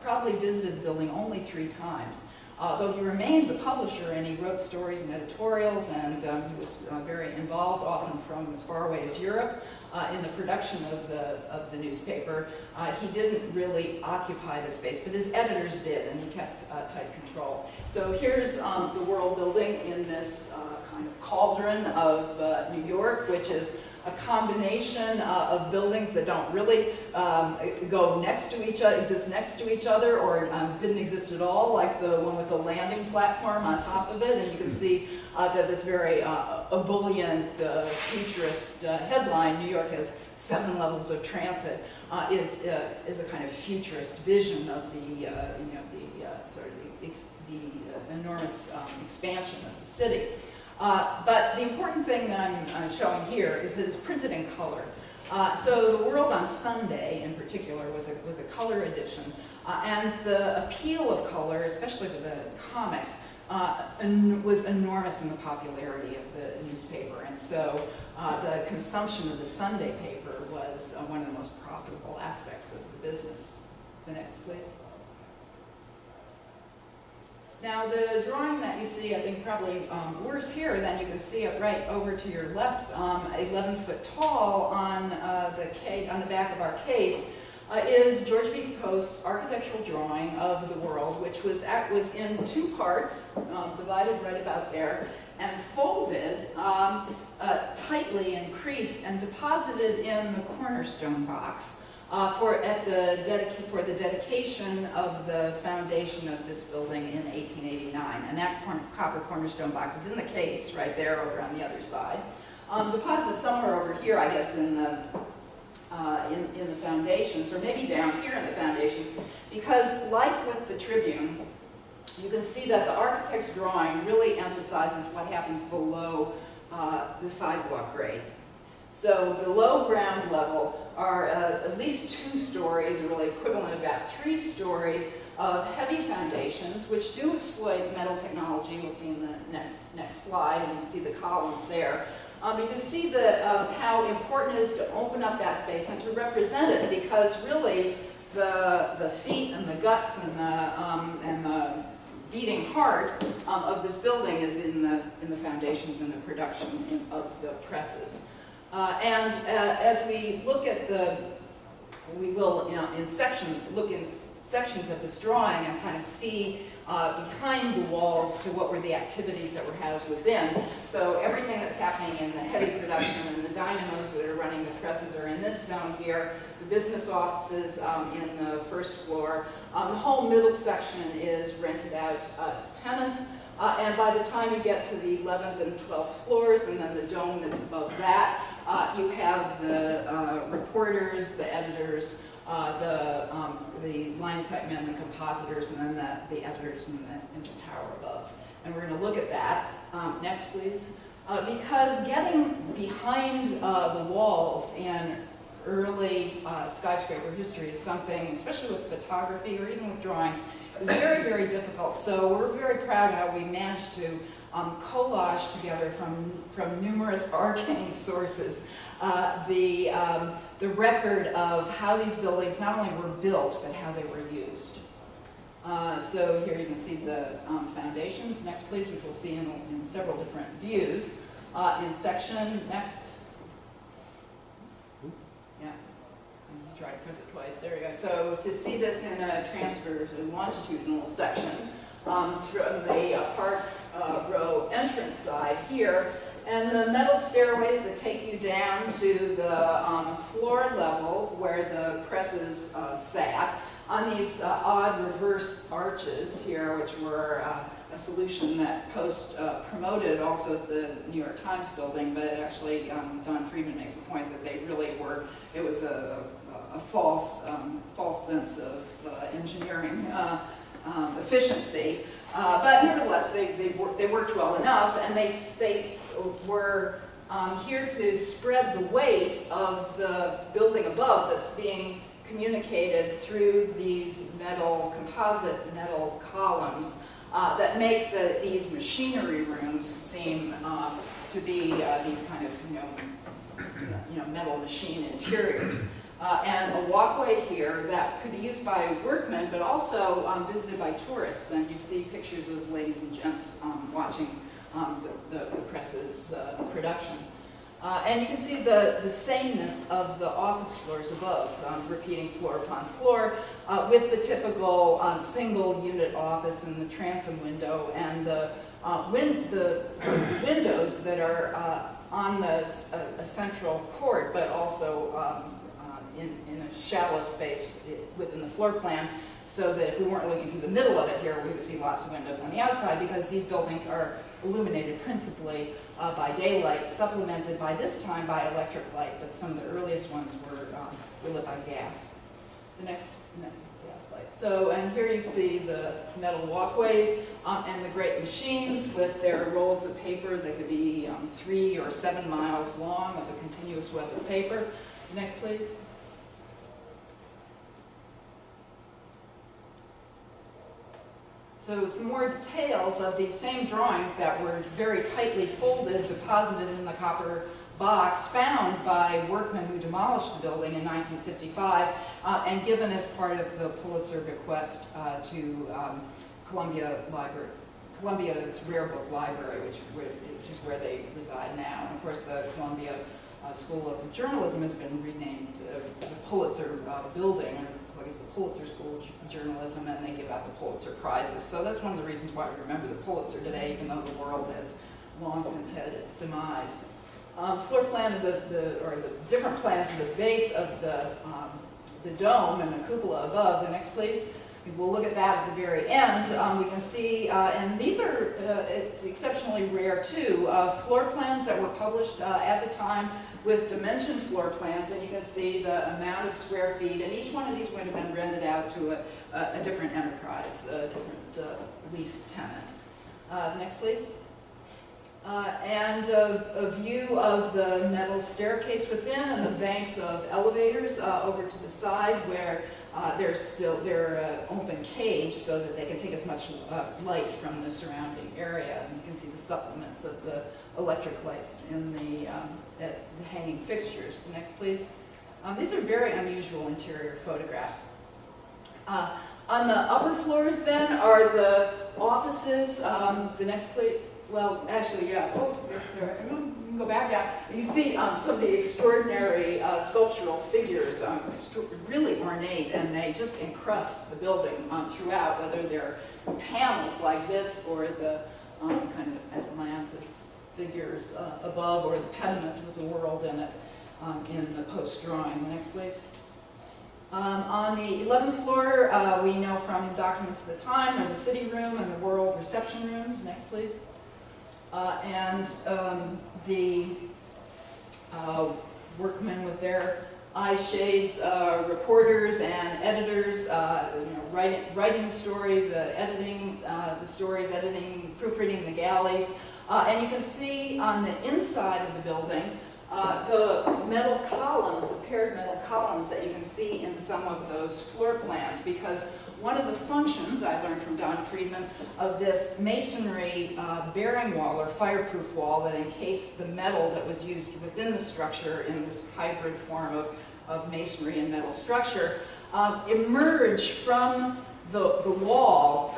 Speaker 1: probably visited the building only 3 times. Though he remained the publisher, and he wrote stories and editorials, and he was very involved, often from as far away as Europe, in the production of the newspaper. He didn't really occupy the space, but his editors did, and he kept tight control. So here's the World building in this kind of cauldron of New York, which is a combination of buildings that don't really go next to each other, exist next to each other, or didn't exist at all, like the one with the landing platform on top of it. And you can see that this very ebullient, futurist headline, "New York has 7 levels of transit," is a kind of futurist vision of the enormous expansion of the city. But the important thing that I'm showing here is that it's printed in color. So the World on Sunday, in particular, was a color edition, and the appeal of color, especially for the comics, was enormous in the popularity of the newspaper, and so the consumption of the Sunday paper was one of the most profitable aspects of the business. The next, please. Now, the drawing that you see, I think probably worse here than you can see it right over to your left, 11 foot tall on the back of our case, is George B. Post's architectural drawing of the world, which was in 2 parts, divided right about there, and folded tightly and creased and deposited in the cornerstone box. For the dedication of the foundation of this building in 1889, and that copper cornerstone box is in the case right there over on the other side. Deposited somewhere over here, I guess, in the foundations, or maybe down here in the foundations, because like with the Tribune, you can see that the architect's drawing really emphasizes what happens below the sidewalk grade. So below ground level are at least 2 stories, or really equivalent of about 3 stories, of heavy foundations, which do exploit metal technology. We'll see in the next slide, and you can see the columns there. You can see how important it is to open up that space and to represent it, because really the feet and the guts and the beating heart of this building is in the foundations and the production of the presses. As we look at we will look in sections of this drawing and kind of see behind the walls to what were the activities that were housed within. So everything that's happening in the heavy production and the dynamos that are running the presses are in this zone here. The business offices in the first floor. The whole middle section is rented out to tenants. And by the time you get to the 11th and 12th floors, and then the dome that's above that, you have the reporters, the editors, the linotype men, the compositors, and then the editors in the tower above. And we're going to look at that. Next, please. Because getting behind the walls in early skyscraper history is something, especially with photography or even with drawings, is very, very difficult. So we're very proud how we managed to collage together from numerous arcane sources the record of how these buildings not only were built, but how they were used. So here you can see the foundations. Next, please, which we'll see in several different views. In section, next. Yeah, try to press it twice. There we go. So to see this in a transverse longitudinal section from the Park Row entrance side here, and the metal stairways that take you down to the floor level where the presses sat on these odd reverse arches here, which were a solution that Post promoted also at the New York Times building, but actually Don Friedman makes the point that they really were, it was a false sense of engineering efficiency. But nevertheless, they worked well enough, and they were here to spread the weight of the building above that's being communicated through these composite metal columns that make these machinery rooms seem to be these kind of metal machine interiors. And a walkway here that could be used by workmen, but also visited by tourists. And you see pictures of ladies and gents watching the presses production. And you can see the sameness of the office floors above, repeating floor upon floor, with the typical single unit office and the transom window, and the windows that are on a central court, but also in a shallow space within the floor plan, so that if we weren't looking through the middle of it here, we would see lots of windows on the outside, because these buildings are illuminated principally by daylight, supplemented by this time by electric light, but some of the earliest ones were lit by gas. The next gas light. So, and here you see the metal walkways and the great machines with their rolls of paper that could be 3 or 7 miles long of a continuous web of paper. Next, please. So some more details of these same drawings that were very tightly folded, deposited in the copper box, found by workmen who demolished the building in 1955 and given as part of the Pulitzer bequest to Columbia's Rare Book Library, which is where they reside now. And of course, the Columbia School of Journalism has been renamed the Pulitzer Building, or it's the Pulitzer School of Journalism, and they give out the Pulitzer Prizes. So that's one of the reasons why we remember the Pulitzer today, even though the world has long since had its demise. Floor plan of the different plans of the base of the dome and the cupola above. The next, please. We'll look at that at the very end. We can see, and these are exceptionally rare too, floor plans that were published at the time with dimension floor plans, and you can see the amount of square feet, and each one of these would have been rented out to a different enterprise, a different lease tenant. Next, please. And a view of the metal staircase within and the banks of elevators over to the side where they're open cage so that they can take as much light from the surrounding area. And you can see the supplements of the electric lights in the hanging fixtures. The next, please. These are very unusual interior photographs. On the upper floors, then, are the offices. The next, please. Well, actually, yeah. Oh, there. You can go back. Yeah. You see some of the extraordinary sculptural figures, really ornate, and they just encrust the building throughout, whether they're panels like this or the kind of Atlantis figures above, or the pediment with the world in it in the post-drawing. The next, please. On the 11th floor, we know from documents of the time, are the city room and the world reception rooms. Next, please. And the workmen with their eye shades, reporters and editors, writing the stories, editing the stories, proofreading the galleys. And you can see on the inside of the building the metal columns, the paired metal columns that you can see in some of those floor plans, because one of the functions, I learned from Donald Friedman, of this masonry bearing wall or fireproof wall that encased the metal that was used within the structure in this hybrid form of masonry and metal structure, emerged from the wall.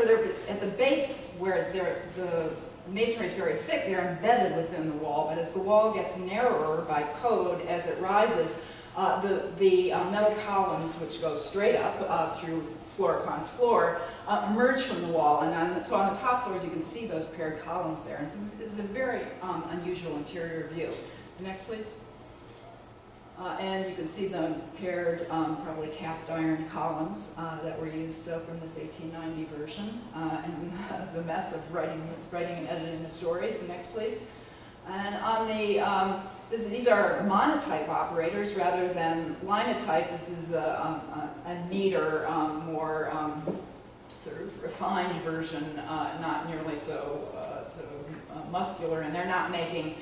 Speaker 1: At the base where the masonry is very thick, they're embedded within the wall, but as the wall gets narrower by code as it rises, the metal columns, which go straight up through floor upon floor, emerge from the wall. And so on the top floors, you can see those paired columns there. And so it's a very unusual interior view. Next, please. And you can see the paired, probably cast iron columns that were used from this 1890 version, and the mess of writing and editing the stories. The next, please. And on the these are monotype operators rather than linotype. This is a neater, more sort of refined version, not nearly so muscular, and they're not making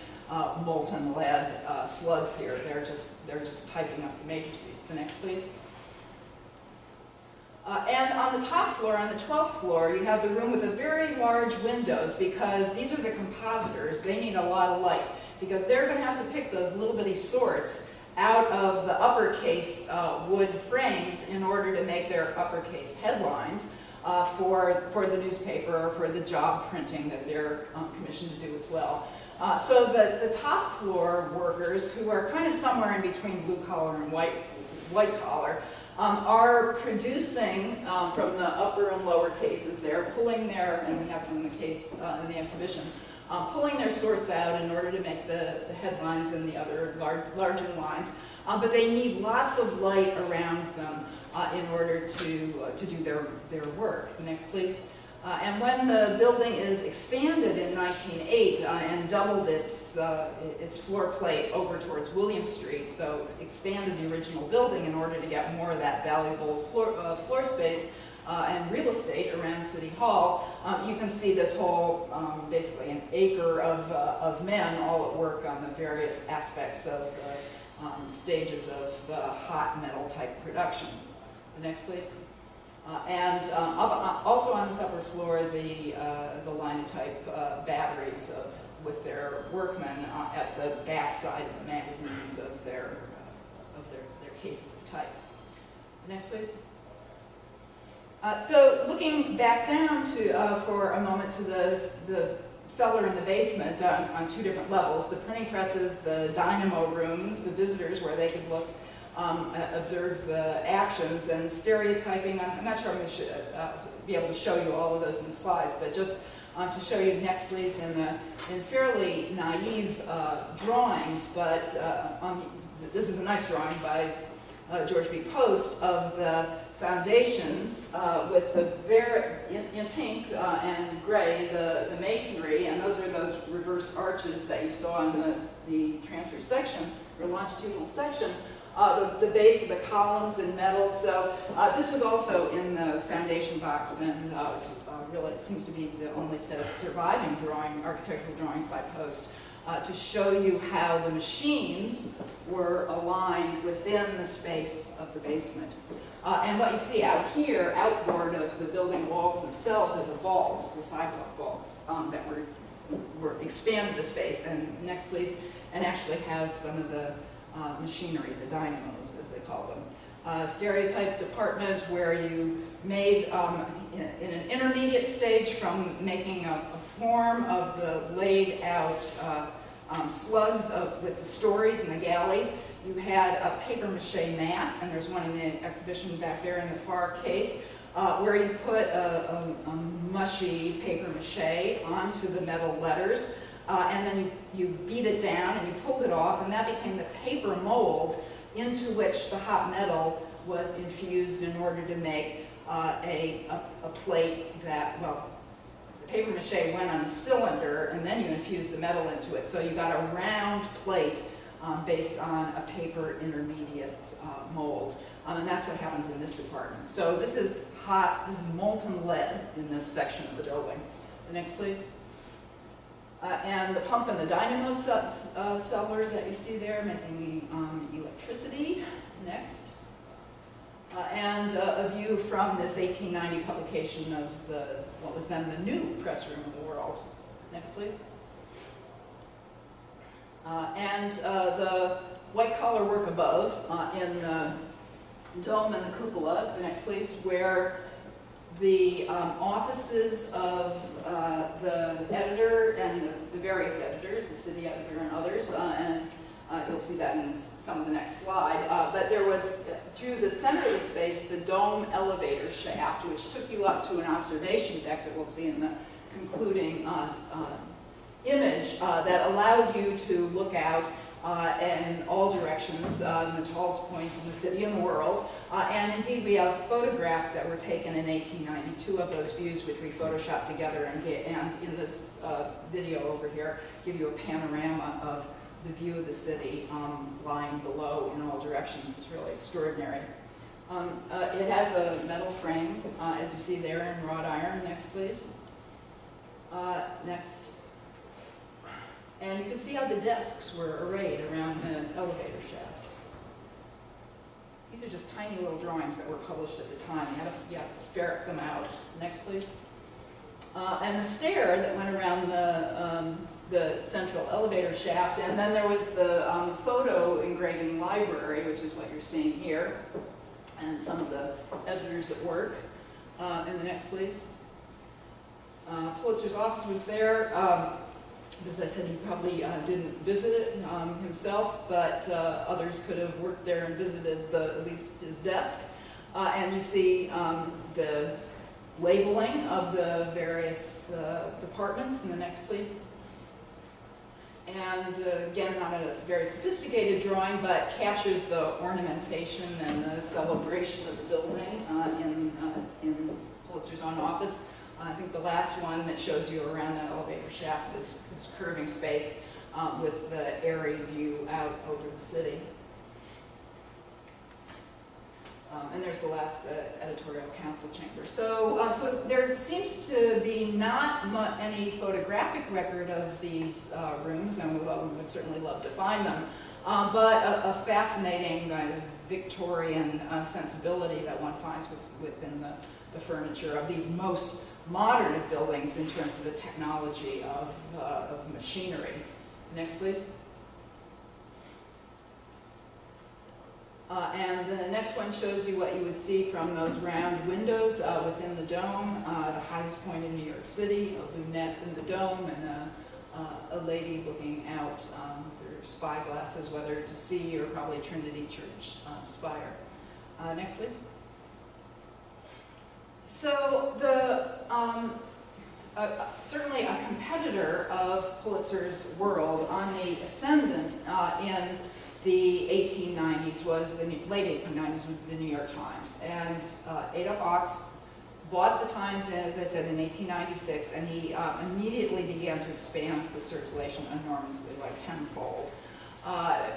Speaker 1: molten lead slugs here. They're just typing up the matrices. The next, please. And on the top floor, on the 12th floor, you have the room with the very large windows, because these are the compositors. They need a lot of light, because they're going to have to pick those little bitty sorts out of the uppercase wood frames in order to make their uppercase headlines for the newspaper or for the job printing that they're commissioned to do as well. So the top floor workers, who are kind of somewhere in between blue collar and white collar, are producing from the upper and lower cases there, pulling their, and we have some in the case in the exhibition, pulling their sorts out in order to make the headlines and the other larger lines. But they need lots of light around them in order to do their work. The next, please. And when the building is expanded in 1908 and doubled its floor plate over towards William Street, so expanded the original building in order to get more of that valuable floor space and real estate around City Hall, you can see this whole, basically an acre of men all at work on the various aspects of the stages of hot metal type production. The next, please. And also on this upper floor, the linotype batteries with their workmen at the back side of the magazines of their cases of type. Next, please. So looking back down to for a moment to the cellar in the basement on two different levels: the printing presses, the dynamo rooms, the visitors where they could look. Observe the actions, and stereotyping. I'm not sure I'm going to be able to show you all of those in the slides, but just to show you next, please, in fairly naive drawings, but this is a nice drawing by George B. Post of the foundations with the in pink and gray, the masonry, and those are those reverse arches that you saw in the transverse section, or longitudinal section. The base of the columns in metal. So this was also in the foundation box, and really it seems to be the only set of surviving architectural drawings by Post, to show you how the machines were aligned within the space of the basement. And what you see out here, outboard of the building walls themselves, are the vaults, the sidewalk vaults that were expanded the space. And next, please, and actually has some of the machinery, the dynamos, as they call them. Stereotype department where you made, in an intermediate stage from making a form of the laid out slugs with the stories and the galleys. You had a paper mache mat, and there's one in the exhibition back there in the far case, where you put a mushy paper mache onto the metal letters, and then you beat it down and you pulled it off, and that became the paper mold into which the hot metal was infused in order to make a plate that, well, the paper mache went on a cylinder, and then you infused the metal into it. So you got a round plate based on a paper intermediate mold. And that's what happens in this department. So this is molten lead in this section of the building. The next, please. And the pump and the dynamo cellar that you see there making electricity. Next. And a view from this 1890 publication of what was then the new press room of the world. Next, please. And the white-collar work above in the dome and the cupola, the next place, where the offices of the editor and the various editors, the city editor and others, and you'll see that in some of the next slide. But there was, through the center of the space, the dome elevator shaft, which took you up to an observation deck that we'll see in the concluding image that allowed you to look out in all directions, the tallest point in the city and the world. And indeed, we have photographs that were taken in 1892 of those views, which we photoshopped together, and in this video over here, give you a panorama of the view of the city lying below in all directions. It's really extraordinary. It has a metal frame, as you see there in wrought iron. Next, please. Next. And you can see how the desks were arrayed around the elevator shaft. These are just tiny little drawings that were published at the time. You had to ferret them out. Next, please. And the stair that went around the central elevator shaft, and then there was the photo engraving library, which is what you're seeing here, and some of the editors at work. And the next, please. Pulitzer's office was there. As I said, he probably didn't visit it himself, but others could have worked there and visited at least his desk. And you see the labeling of the various departments. In the next, please. And again, not a very sophisticated drawing, but captures the ornamentation and the celebration of the building in Pulitzer's own office. I think the last one that shows you around that elevator shaft is this curving space with the airy view out over the city. And there's the last editorial council chamber. So there seems to be not any photographic record of these rooms, and we would certainly love to find them, but a fascinating kind of Victorian sensibility that one finds within the furniture of these most modern buildings in terms of the technology of machinery. Next, please. And the next one shows you what you would see from those round windows within the dome, the highest point in New York City, a lunette in the dome, and a lady looking out through spy glasses, whether to see or probably Trinity Church spire. Next, please. So certainly a competitor of Pulitzer's world on the ascendant in the 1890s was late 1890s was the New York Times, and Adolph Ochs bought the Times, as I said, in 1896, and he immediately began to expand the circulation enormously, like tenfold,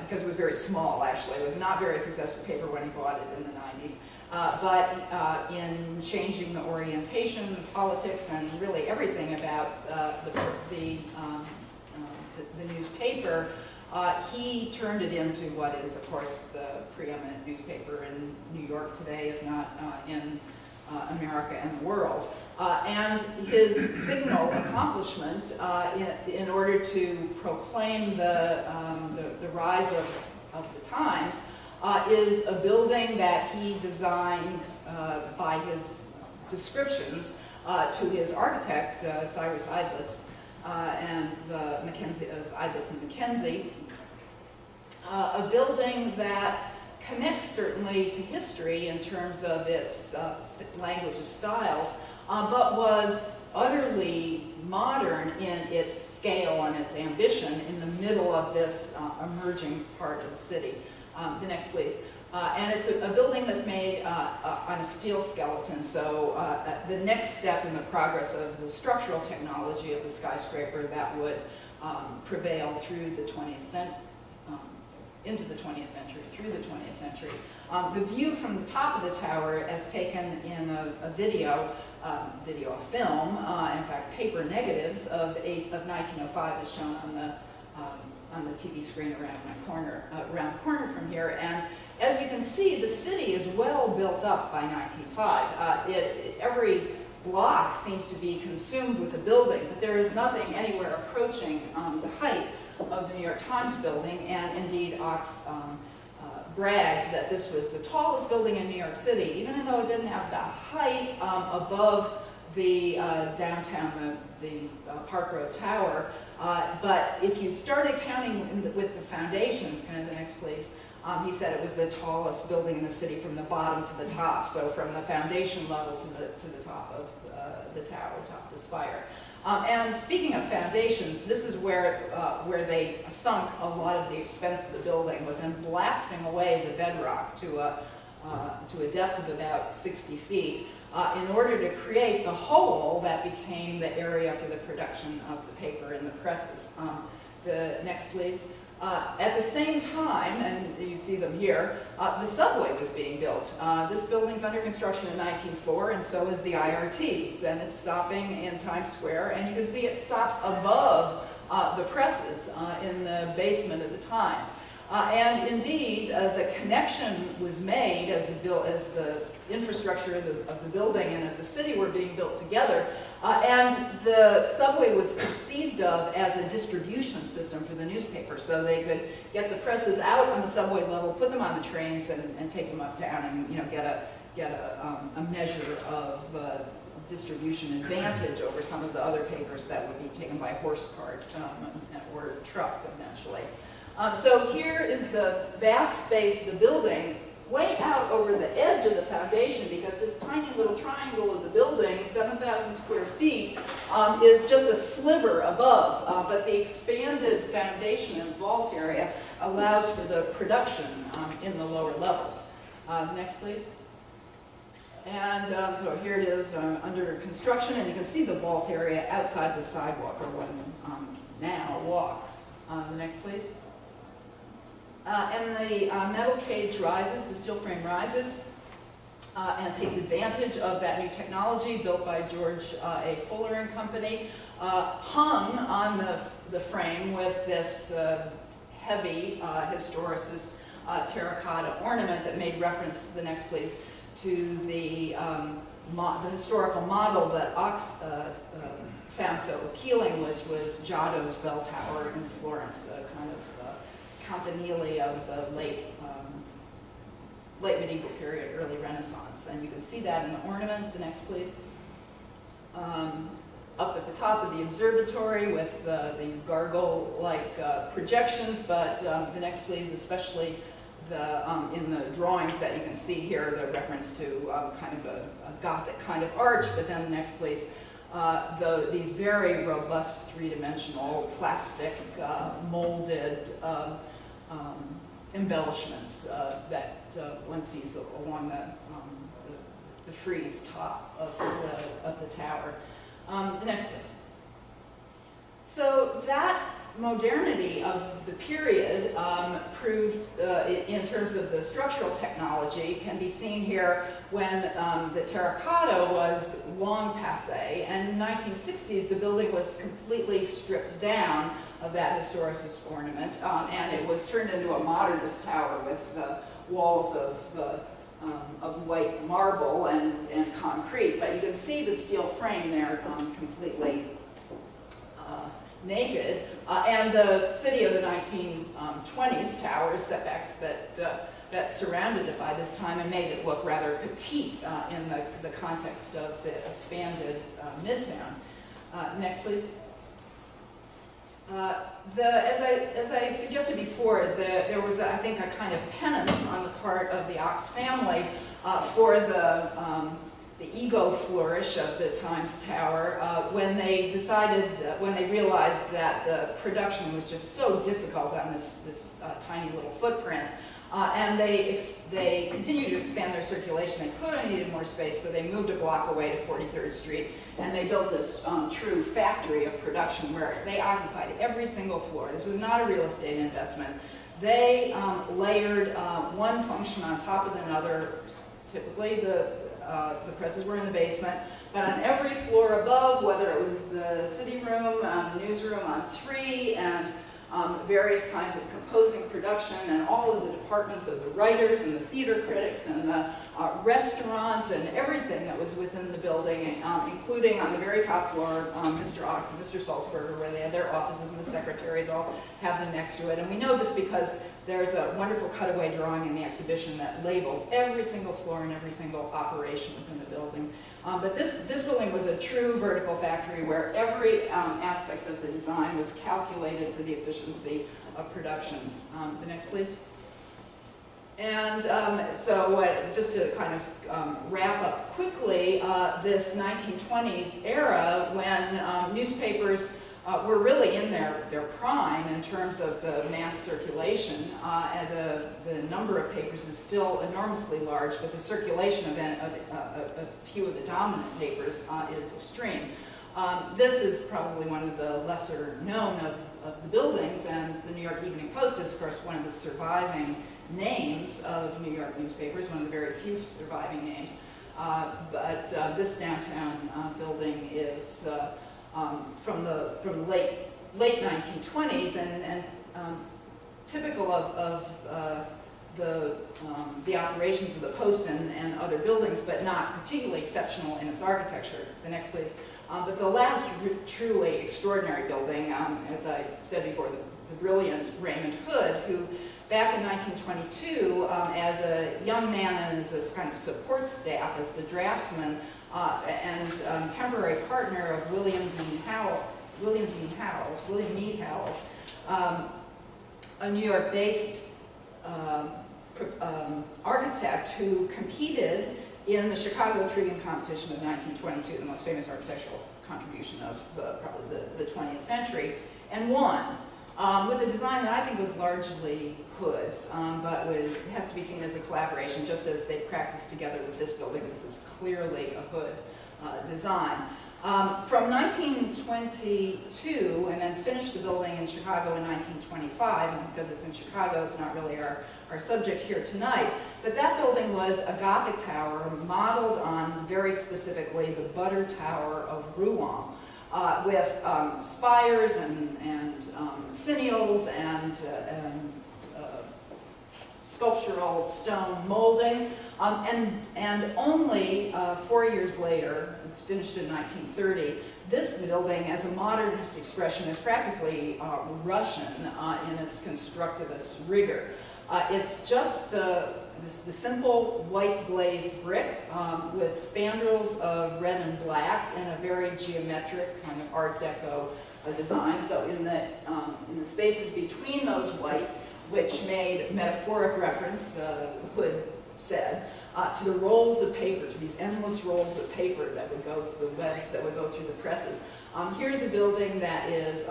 Speaker 1: because it was very small. Actually, it was not very successful paper when he bought it in the 90s. but in changing the orientation, politics, and really everything about the newspaper, he turned it into what is, of course, the preeminent newspaper in New York today, if not in America and the world. And his signal accomplishment in order to proclaim the rise of the times is a building that he designed by his descriptions to his architect, Cyrus Eidlitz, and Mackenzie of Eidlitz and Mackenzie, a building that connects certainly to history in terms of its language of styles, but was utterly modern in its scale and its ambition in the middle of this emerging part of the city. The next, please. And it's a building that's made on a steel skeleton, so the next step in the progress of the structural technology of the skyscraper that would prevail through the 20th century, into the 20th century, through the 20th century. The view from the top of the tower, as taken in a film, in fact, paper negatives of 1905 is shown on the TV screen around the corner from here. And as you can see, the city is well built up by 1905. Every block seems to be consumed with a building, but there is nothing anywhere approaching the height of the New York Times building, and indeed Ox bragged that this was the tallest building in New York City, even though it didn't have the height above the downtown, the Park Road Tower. But if you started counting with the foundations, kind of the next place, he said it was the tallest building in the city from the bottom to the top, so from the foundation level to the top of the tower, top of the spire. And speaking of foundations, this is where they sunk a lot of the expense of the building, was in blasting away the bedrock to a depth of about 60 feet in order to create the hole that became the area for the production of the paper in the presses. The next, please. At the same time, and you see them here, the subway was being built. This building's under construction in 1904, and so is the IRTs, and it's stopping in Times Square, and you can see it stops above the presses in the basement of the Times. And indeed, the connection was made as the infrastructure of the building and of the city were being built together. And the subway was conceived of as a distribution system for the newspaper, so they could get the presses out on the subway level, put them on the trains, and take them uptown, and get a measure of distribution advantage over some of the other papers that would be taken by horse cart or truck eventually. So here is the vast space of the building, way out over the edge of the foundation, because this tiny little triangle of the building, 7,000 square feet, is just a sliver above, but the expanded foundation and vault area allows for the production in the lower levels. Next, please. And so here it is under construction, and you can see the vault area outside the sidewalk, or one now walks. The next, please. And the metal cage rises, the steel frame rises, and takes advantage of that new technology built by George A. Fuller and Company, hung on the frame with this heavy historicist terracotta ornament that made reference, the next please, to the historical model that Ox found so appealing, which was Giotto's bell tower in Florence, kind of campanile of the late medieval period, early Renaissance. And you can see that in the ornament. The next, please. Up at the top of the observatory with these gargoyle-like projections, but the next, please, especially in the drawings that you can see here, the reference to kind of a Gothic kind of arch, but then the next, please. These very robust three-dimensional plastic molded embellishments that one sees along the frieze top of the tower. The next, please. So that modernity of the period proved, in terms of the structural technology, can be seen here when the terracotta was long passé, and in the 1960s the building was completely stripped down of that historicist ornament, and it was turned into a modernist tower with walls of white marble and concrete. But you can see the steel frame there completely naked, and the city of the 1920s towers, setbacks that surrounded it by this time and made it look rather petite in the context of the expanded Midtown. Next, please. As I suggested before, there was, I think, a kind of penance on the part of the Ox family for the ego flourish of the Times Tower when they decided, when they realized that the production was just so difficult on this tiny little footprint. And they continued to expand their circulation. They clearly needed more space, so they moved a block away to 43rd Street, and they built this true factory of production where they occupied every single floor. This was not a real estate investment. They layered one function on top of another. Typically, the presses were in the basement, but on every floor above, whether it was the city room, the newsroom on 3, and various kinds of composing production, and all of the departments of the writers and the theater critics and the restaurant and everything that was within the building, including on the very top floor, Mr. Ox and Mr. Salzberger, where they had their offices, and the secretaries all have them next to it. And we know this because there's a wonderful cutaway drawing in the exhibition that labels every single floor and every single operation within the building. But this building was a true vertical factory where every aspect of the design was calculated for the efficiency of production. The next, please. And just to kind of wrap up quickly, this 1920s era when newspapers were really in their prime in terms of the mass circulation, and the number of papers is still enormously large, but the circulation of a few of the dominant papers is extreme. This is probably one of the lesser known of the buildings, and the New York Evening Post is, of course, one of the surviving names of New York newspapers, one of the very few surviving names. But this downtown building is from the late 1920s, and typical of the operations of the Post and other buildings, but not particularly exceptional in its architecture. The next, please. But the last truly extraordinary building, as I said before, the brilliant Raymond Hood, who back in 1922, as a young man and as a kind of support staff, as the draftsman and temporary partner of William Mead Howells, a New York-based architect who competed in the Chicago Tribune competition of 1922, the most famous architectural contribution of probably the 20th century, and won. With a design that I think was largely Hood's, but it has to be seen as a collaboration, just as they practiced together with this building. This is clearly a Hood design. From 1922, and then finished the building in Chicago in 1925, and because it's in Chicago, it's not really our subject here tonight, but that building was a Gothic tower modeled on, very specifically, the Butter Tower of Rouen. With spires and finials and sculptural stone molding, and only 4 years later, it's finished in 1930, this building, as a modernist expression, is practically Russian in its constructivist rigor. It's just the simple white glazed brick with spandrels of red and black and a very geometric kind of Art Deco design. So in the spaces between those white, which made metaphoric reference, Hood said, to the rolls of paper, to these endless rolls of paper that would go through the webs that would go through the presses. Here's a building that is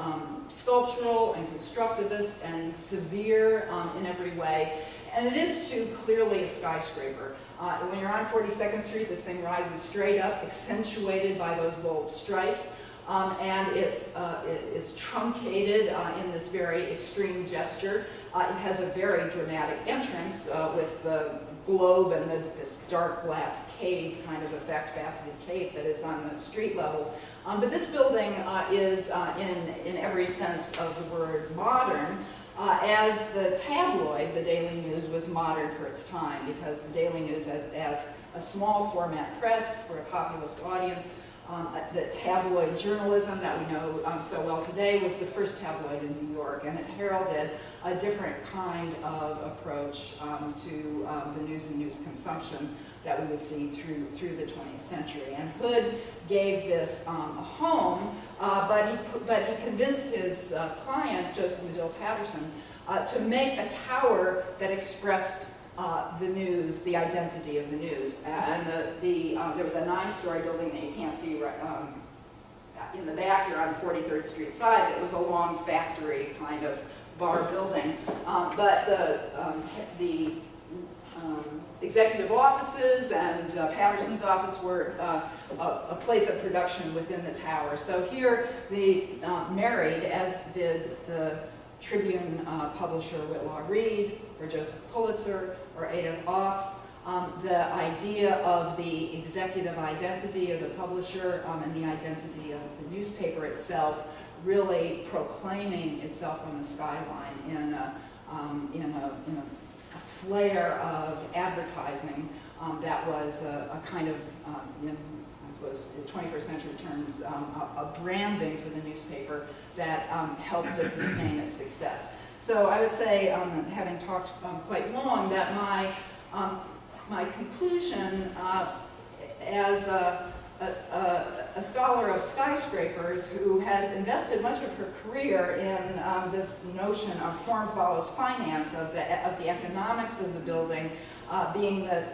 Speaker 1: sculptural and constructivist and severe in every way. And it is, too, clearly a skyscraper. When you're on 42nd Street, this thing rises straight up, accentuated by those bold stripes. and it is truncated in this very extreme gesture. It has a very dramatic entrance with the globe and this dark glass cave kind of effect, faceted cave that is on the street level. But this building is, in every sense of the word, modern, as the tabloid, the Daily News, was modern for its time, because the Daily News, as a small format press for a populist audience, the tabloid journalism that we know so well today was the first tabloid in New York, and it heralded a different kind of approach to the news and news consumption that we would see through the 20th century. And Hood gave this a home, but he convinced his client, Joseph Medill Patterson, to make a tower that expressed the news, the identity of the news. And there was a 9-story building that you can't see right in the back here on the 43rd Street side. It was a long factory kind of bar building. But the executive offices and Patterson's office were a place of production within the tower. So here they married, as did the Tribune publisher Whitlaw Reid, or Joseph Pulitzer, or Ada Hawks, the idea of the executive identity of the publisher and the identity of the newspaper itself really proclaiming itself on the skyline in a flare of advertising that was a kind of, I suppose, in 21st century terms, a branding for the newspaper that helped to sustain its success. So I would say, having talked quite long, that my conclusion as a scholar of skyscrapers who has invested much of her career in this notion of form follows finance, of the economics of the building being the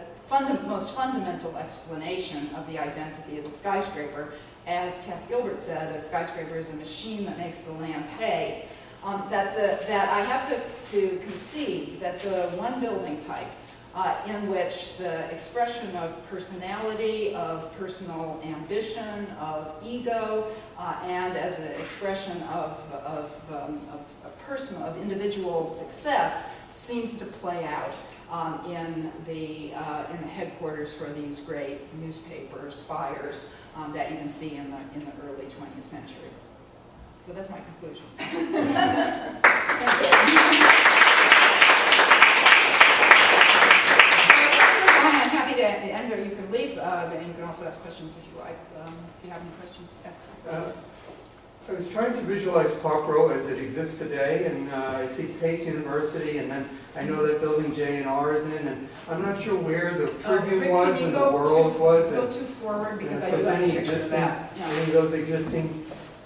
Speaker 1: most fundamental explanation of the identity of the skyscraper. As Cass Gilbert said, a skyscraper is a machine that makes the land pay. That I have to concede that the one building type in which the expression of personality, of personal ambition, of ego, and as an expression of individual success seems to play out in the headquarters for these great newspaper spires that you can see in the early 20th century. So that's my conclusion. I'm happy to end, or you can leave, and you can also ask questions if you like. If you have any questions, yes.
Speaker 2: I was trying to visualize Popro as it exists today, and I see Pace University, and then I know that building J&R is in, and I'm not sure where the Tribune was and the World was.
Speaker 1: Go too forward, because I
Speaker 2: do have a
Speaker 1: picture of that. Yeah.
Speaker 2: Any of those existing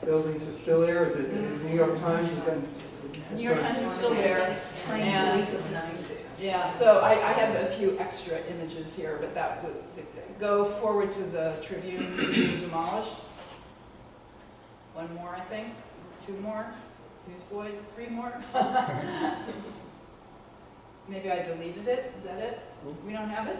Speaker 2: buildings are still there? Is it New York Times? Is that,
Speaker 1: New York Times is still there. And, yeah, so I have a few extra images here, but that was, go forward to the Tribune being demolished. One more, I think. 2 more. Newsboys, 3 more. Maybe I deleted it. Is that it? We don't have it?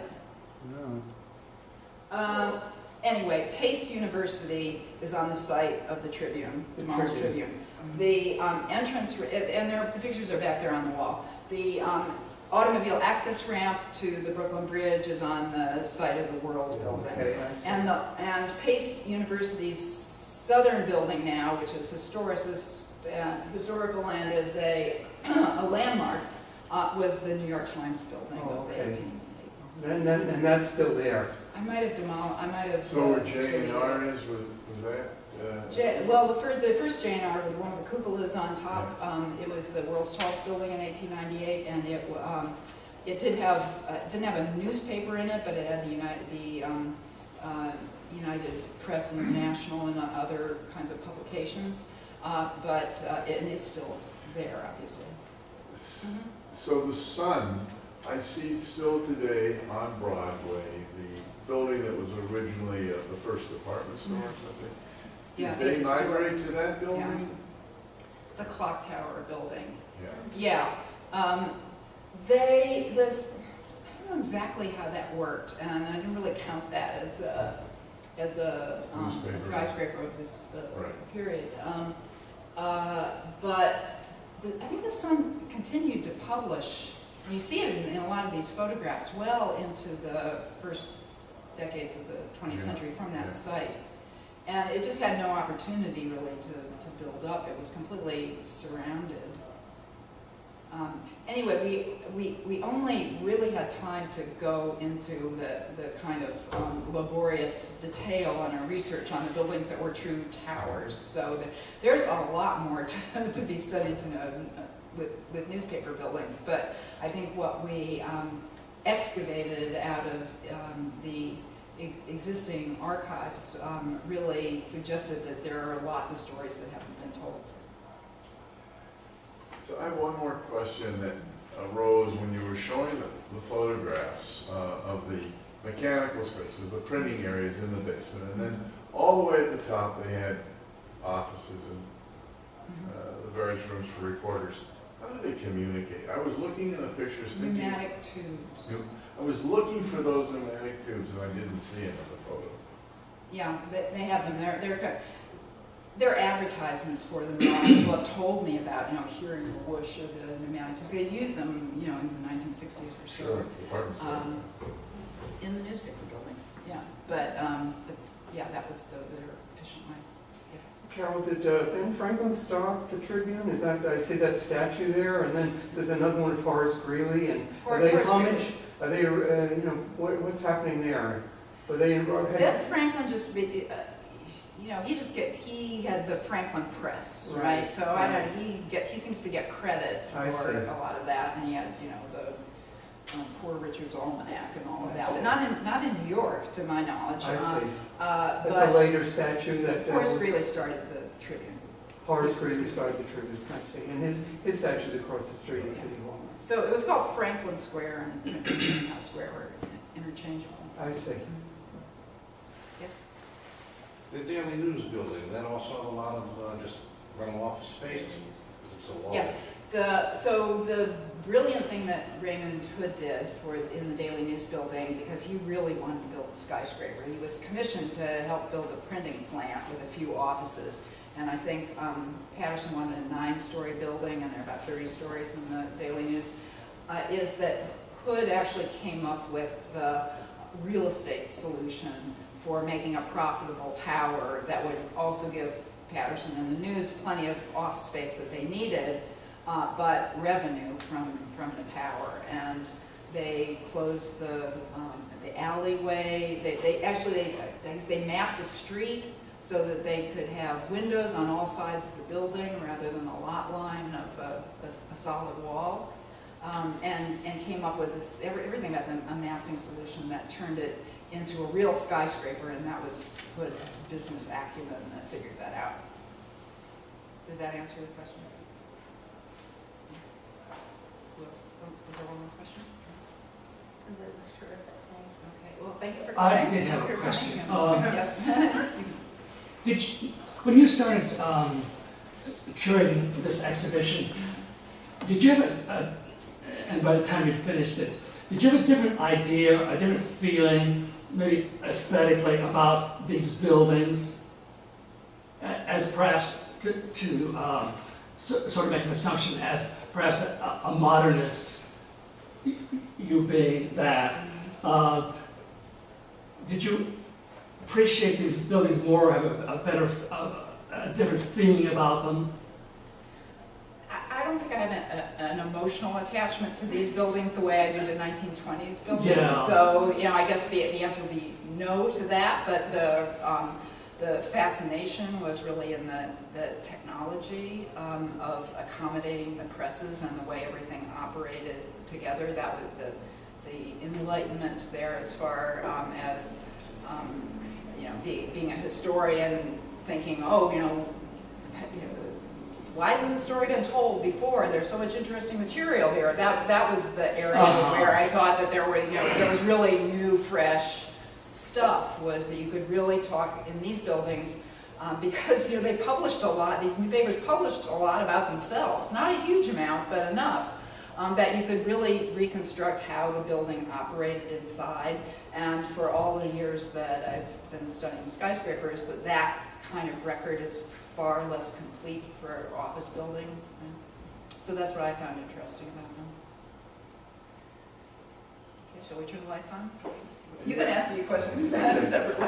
Speaker 2: no.
Speaker 1: Anyway, Pace University is on the site of the Tribune, the demolished Tribune. The entrance, and the pictures are back there on the wall. The automobile access ramp to the Brooklyn Bridge is on the site of the World building.
Speaker 2: Okay,
Speaker 1: And Pace University's southern building now, which is historical and is a landmark, was the New York Times building of the 1880s.
Speaker 2: And that's still there.
Speaker 1: I might have demolished.
Speaker 3: So where J&R is, was that?
Speaker 1: Well, the first J&R with one of the cupolas on top. It was the world's tallest building in 1898, and it didn't have a newspaper in it, but it had the United Press International and other kinds of publications. But it's still there, obviously.
Speaker 3: So the Sun, I see still today on Broadway, the building that was originally the first department store or something.
Speaker 1: Yeah,
Speaker 3: Did they migrate to that building?
Speaker 1: Yeah. The Clock Tower building.
Speaker 3: Yeah.
Speaker 1: Yeah. I don't know exactly how that worked, and I didn't really count that as as a
Speaker 3: Newspaper.
Speaker 1: skyscraper of this
Speaker 3: Right.
Speaker 1: period. But I think the Sun continued to publish, and you see it in a lot of these photographs, well into the first decades of the 20th century from that site. And it just had no opportunity really to build up. It was completely surrounded. Anyway, we only really had time to go into the kind of laborious detail on our research on the buildings that were true towers. So there's a lot more to be studied to know with newspaper buildings. But I think what we excavated out of the existing archives really suggested that there are lots of stories that haven't been told.
Speaker 3: So I have one more question that arose when you were showing the photographs of the mechanical spaces, the printing areas in the basement, and then all the way at the top they had offices and the various rooms for reporters. How do they communicate? I was looking in the pictures thinking...
Speaker 1: Pneumatic tubes.
Speaker 3: I was looking for those pneumatic tubes and I didn't see them in the photo.
Speaker 1: Yeah, they have them. They're advertisements for them. People have told me about, hearing the whoosh of the pneumatic tubes. They used them, in the 1960s or so.
Speaker 3: Sure, department store.
Speaker 1: In the newspaper buildings, yeah. But yeah, that was their efficient way. Yes.
Speaker 2: Carol, did Ben Franklin start the Tribune? Is that, I see that statue there, and then there's another one of Horace Greeley, and are they homage? Are they, what's happening there? Are they?
Speaker 1: Ben Franklin just, he had the Franklin Press, right? So I know he seems to get credit for a lot of that, and he had, the Poor Richard's Almanac and all of that. But not in New York, to my knowledge.
Speaker 2: I see.
Speaker 1: But
Speaker 2: That's a later statue that...
Speaker 1: Horace Greeley started the Tribune.
Speaker 2: Horace Greeley started the Tribune, I see. And his statue's across the street in City Hall.
Speaker 1: So it was called Franklin Square and House Square were interchangeable.
Speaker 2: I see.
Speaker 1: Yes?
Speaker 4: The Daily News building, that also have a lot of just rental office space? It's so large.
Speaker 1: Yes. So the brilliant thing that Raymond Hood did in the Daily News building, because he really wanted to build the skyscraper, he was commissioned to help build a printing plant with a few offices. And I think Patterson wanted a 9-story building, and there are about 30 stories in the Daily News, is that Hood actually came up with the real estate solution for making a profitable tower that would also give Patterson and the News plenty of office space that they needed, but revenue from the tower. And they closed the alleyway. They mapped a street so that they could have windows on all sides of the building rather than a lot line of a solid wall, and came up with this everything about the massing solution that turned it into a real skyscraper, and that was Hood's business acumen that figured that out. Does that answer the question? Was there one more question?
Speaker 5: That was terrific.
Speaker 1: Okay, well, thank you for coming.
Speaker 6: I did have a question.
Speaker 1: Yes.
Speaker 6: When you started curating this exhibition, did you have and by the time you finished it, did you have a different idea, a different feeling, maybe aesthetically, about these buildings, as perhaps to sort of make an assumption as perhaps a modernist, you being that, did you appreciate these buildings more, have a different feeling about them?
Speaker 1: I don't think I have an emotional attachment to these buildings the way I do to 1920s buildings.
Speaker 6: Yeah.
Speaker 1: So, I guess the answer would be no to that, but the fascination was really in the technology of accommodating the presses and the way everything operated together. That was the enlightenment there, as far as being a historian, thinking, why hasn't the story been told before? There's so much interesting material here. That was the area where I thought that there was really new, fresh stuff. Was that you could really talk in these buildings because they published a lot. These newspapers published a lot about themselves, not a huge amount, but enough. that you could really reconstruct how the building operated inside. And for all the years that I've been studying skyscrapers, that kind of record is far less complete for office buildings. So that's what I found interesting about them. Okay, shall we turn the lights on? You can ask me questions separately,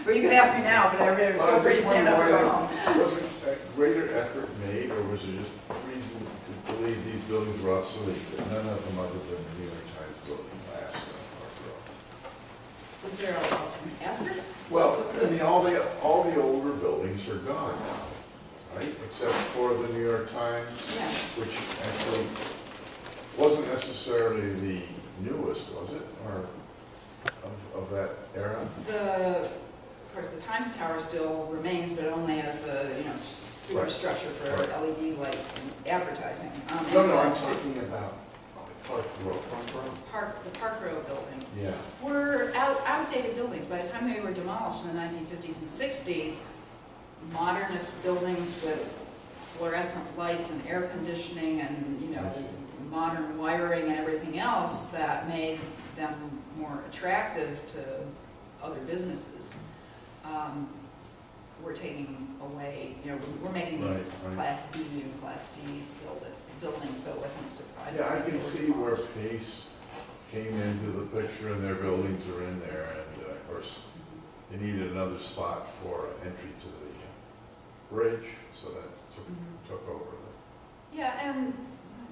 Speaker 1: or you can ask me now, but I'm
Speaker 3: Well,
Speaker 1: free to
Speaker 3: just
Speaker 1: stand up and go
Speaker 3: wondering,
Speaker 1: home.
Speaker 3: was a greater effort made, or was there just reason to believe these buildings were obsolete, that none of them other than the New York Times building last on Park Row?
Speaker 1: Was there an effort?
Speaker 3: Well, all the older buildings are gone now, right? Except for the New York Times,
Speaker 1: Yeah.
Speaker 3: which actually wasn't necessarily the newest, was it, or of that era?
Speaker 1: Of course, the Times Tower still remains, but only as a, sewer
Speaker 3: Right.
Speaker 1: structure for
Speaker 3: Right.
Speaker 1: LED lights and advertising.
Speaker 3: No, I'm talking about Park Row.
Speaker 1: The Park Row buildings
Speaker 3: Yeah.
Speaker 1: were outdated buildings. By the time they were demolished in the 1950s and 60s, modernist buildings with fluorescent lights and air conditioning and,
Speaker 3: I see.
Speaker 1: modern wiring and everything else that made them more attractive to other businesses. We're taking away, we're making these
Speaker 3: Right.
Speaker 1: Class B and Class C buildings, so it wasn't surprising.
Speaker 3: Yeah, I
Speaker 1: that they
Speaker 3: can
Speaker 1: were
Speaker 3: see where
Speaker 1: demolished.
Speaker 3: Pace came into the picture and their buildings are in there, and of course, they needed another spot for entry to the bridge, so that
Speaker 1: Mhm.
Speaker 3: took over.
Speaker 1: Yeah, and,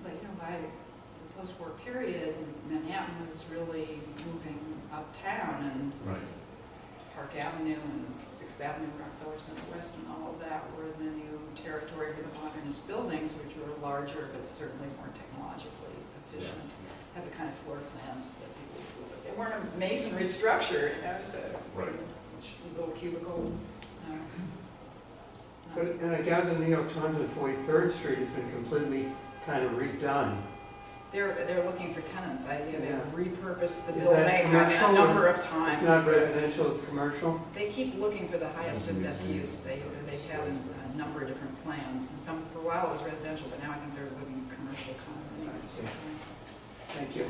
Speaker 1: but by the post-war period, Manhattan was really moving uptown, and
Speaker 3: Right.
Speaker 1: Park Avenue and 6th Avenue, Rockefeller Center West, and all of that were the new territory for the modernist buildings, which were larger, but certainly more technologically efficient. Had the kind of floor plans that people would, but they weren't a masonry structure, so
Speaker 3: Right.
Speaker 1: little cubicle. It's not-
Speaker 2: And I gather the New York Times on 43rd Street has been completely kind of redone.
Speaker 1: They're looking for tenants. They've
Speaker 2: Yeah.
Speaker 1: repurposed the
Speaker 2: Is that
Speaker 1: building
Speaker 2: commercial
Speaker 1: a number
Speaker 2: or-
Speaker 1: of times.
Speaker 2: It's not residential, it's commercial?
Speaker 1: They keep looking for the highest and best use. They have a number of different plans, and for a while it was residential, but now I think they're looking commercial kind of.
Speaker 2: I see. Thank you.